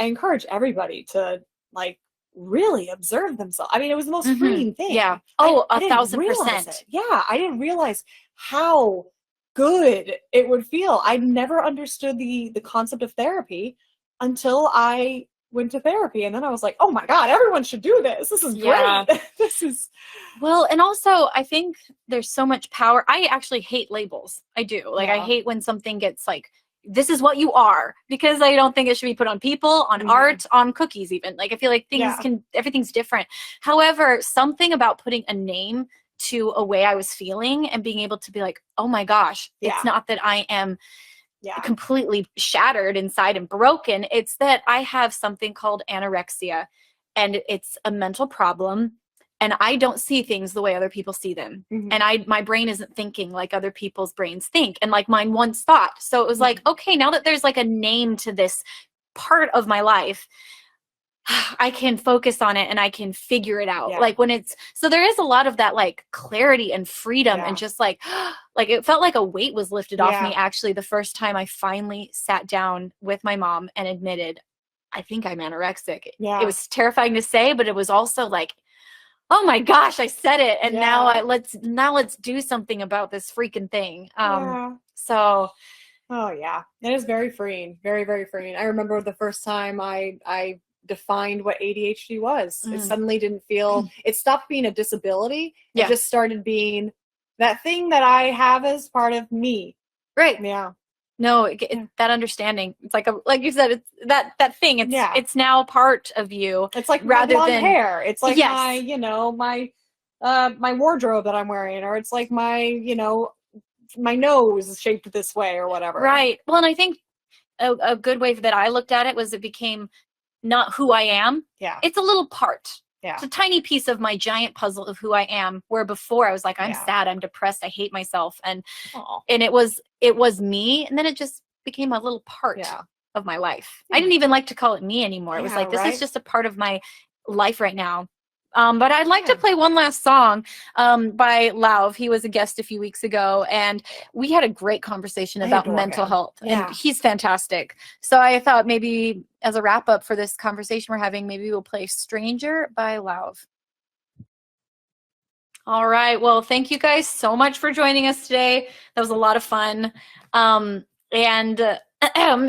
[SPEAKER 1] encourage everybody to like really observe themselves. I mean, it was the most freeing thing.
[SPEAKER 2] Yeah. Oh, 1,000%.
[SPEAKER 1] Yeah, I didn't realize how good it would feel. I never understood the concept of therapy until I went to therapy, and then I was like, oh my God, everyone should do this. This is great. This is
[SPEAKER 2] well, and also I think there's so much power. I actually hate labels. I do. Like, I hate when something gets like, this is what you are, because I don't think it should be put on people, on art, on cookies even. Like, I feel like everything's different. However, something about putting a name to a way I was feeling and being able to be like, oh my gosh, it's not that I am completely shattered inside and broken. It's that I have something called anorexia, and it's a mental problem, and I don't see things the way other people see them. And my brain isn't thinking like other people's brains think, and like mine once thought. So it was like, okay, now that there's like a name to this part of my life, I can focus on it and I can figure it out. Like so there is a lot of that like clarity and freedom and just like it felt like a weight was lifted off me actually the first time I finally sat down with my mom and admitted, I think I'm anorexic. It was terrifying to say, but it was also like, oh my gosh, I said it. And now let's do something about this freaking thing. So.
[SPEAKER 1] Oh yeah, it is very freeing. Very, very freeing. I remember the first time I defined what ADHD was. It suddenly didn't feel, it stopped being a disability. It just started being that thing that I have as part of me.
[SPEAKER 2] Right.
[SPEAKER 1] Yeah.
[SPEAKER 2] No, that understanding. It's like like you said, it's that thing. It's now part of you.
[SPEAKER 1] It's like
[SPEAKER 2] rather
[SPEAKER 1] my
[SPEAKER 2] than
[SPEAKER 1] hair. It's like my my wardrobe that I'm wearing, or it's like my my nose is shaped this way or whatever.
[SPEAKER 2] Right. Well, and I think a good way that I looked at it was it became not who I am.
[SPEAKER 1] Yeah.
[SPEAKER 2] It's a little part It's a tiny piece of my giant puzzle of who I am, where before I was like, I'm sad, I'm depressed, I hate myself. And it was me. And then it just became a little part of my life. I didn't even like to call it me anymore. It was like, this is just a part of my life right now. But I'd like to play one last song by Lauv. He was a guest a few weeks ago, and we had a great conversation about mental health. And he's fantastic. So I thought maybe as a wrap up for this conversation we're having, maybe we'll play Stranger by Lauv. All right. Well, thank you guys so much for joining us today. That was a lot of fun.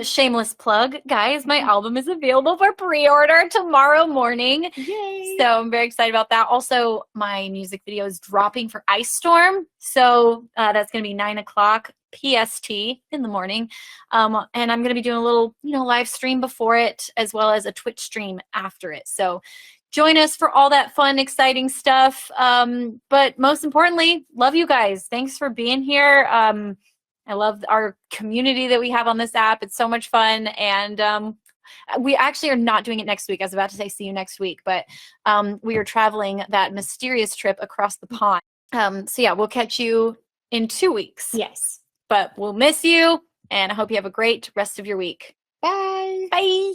[SPEAKER 2] Shameless plug, guys, my album is available for pre-order tomorrow morning. Yay. So I'm very excited about that. Also, my music video is dropping for Ice Storm. So that's going to be 9:00 PST in the morning. And I'm going to be doing a little, live stream before it, as well as a Twitch stream after it. So join us for all that fun, exciting stuff. But most importantly, love you guys. Thanks for being here. I love our community that we have on this app. It's so much fun. And we actually are not doing it next week. I was about to say see you next week, but we are traveling that mysterious trip across the pond. So yeah, we'll catch you in 2 weeks.
[SPEAKER 1] Yes.
[SPEAKER 2] But we'll miss you, and I hope you have a great rest of your week.
[SPEAKER 1] Bye.
[SPEAKER 2] Bye.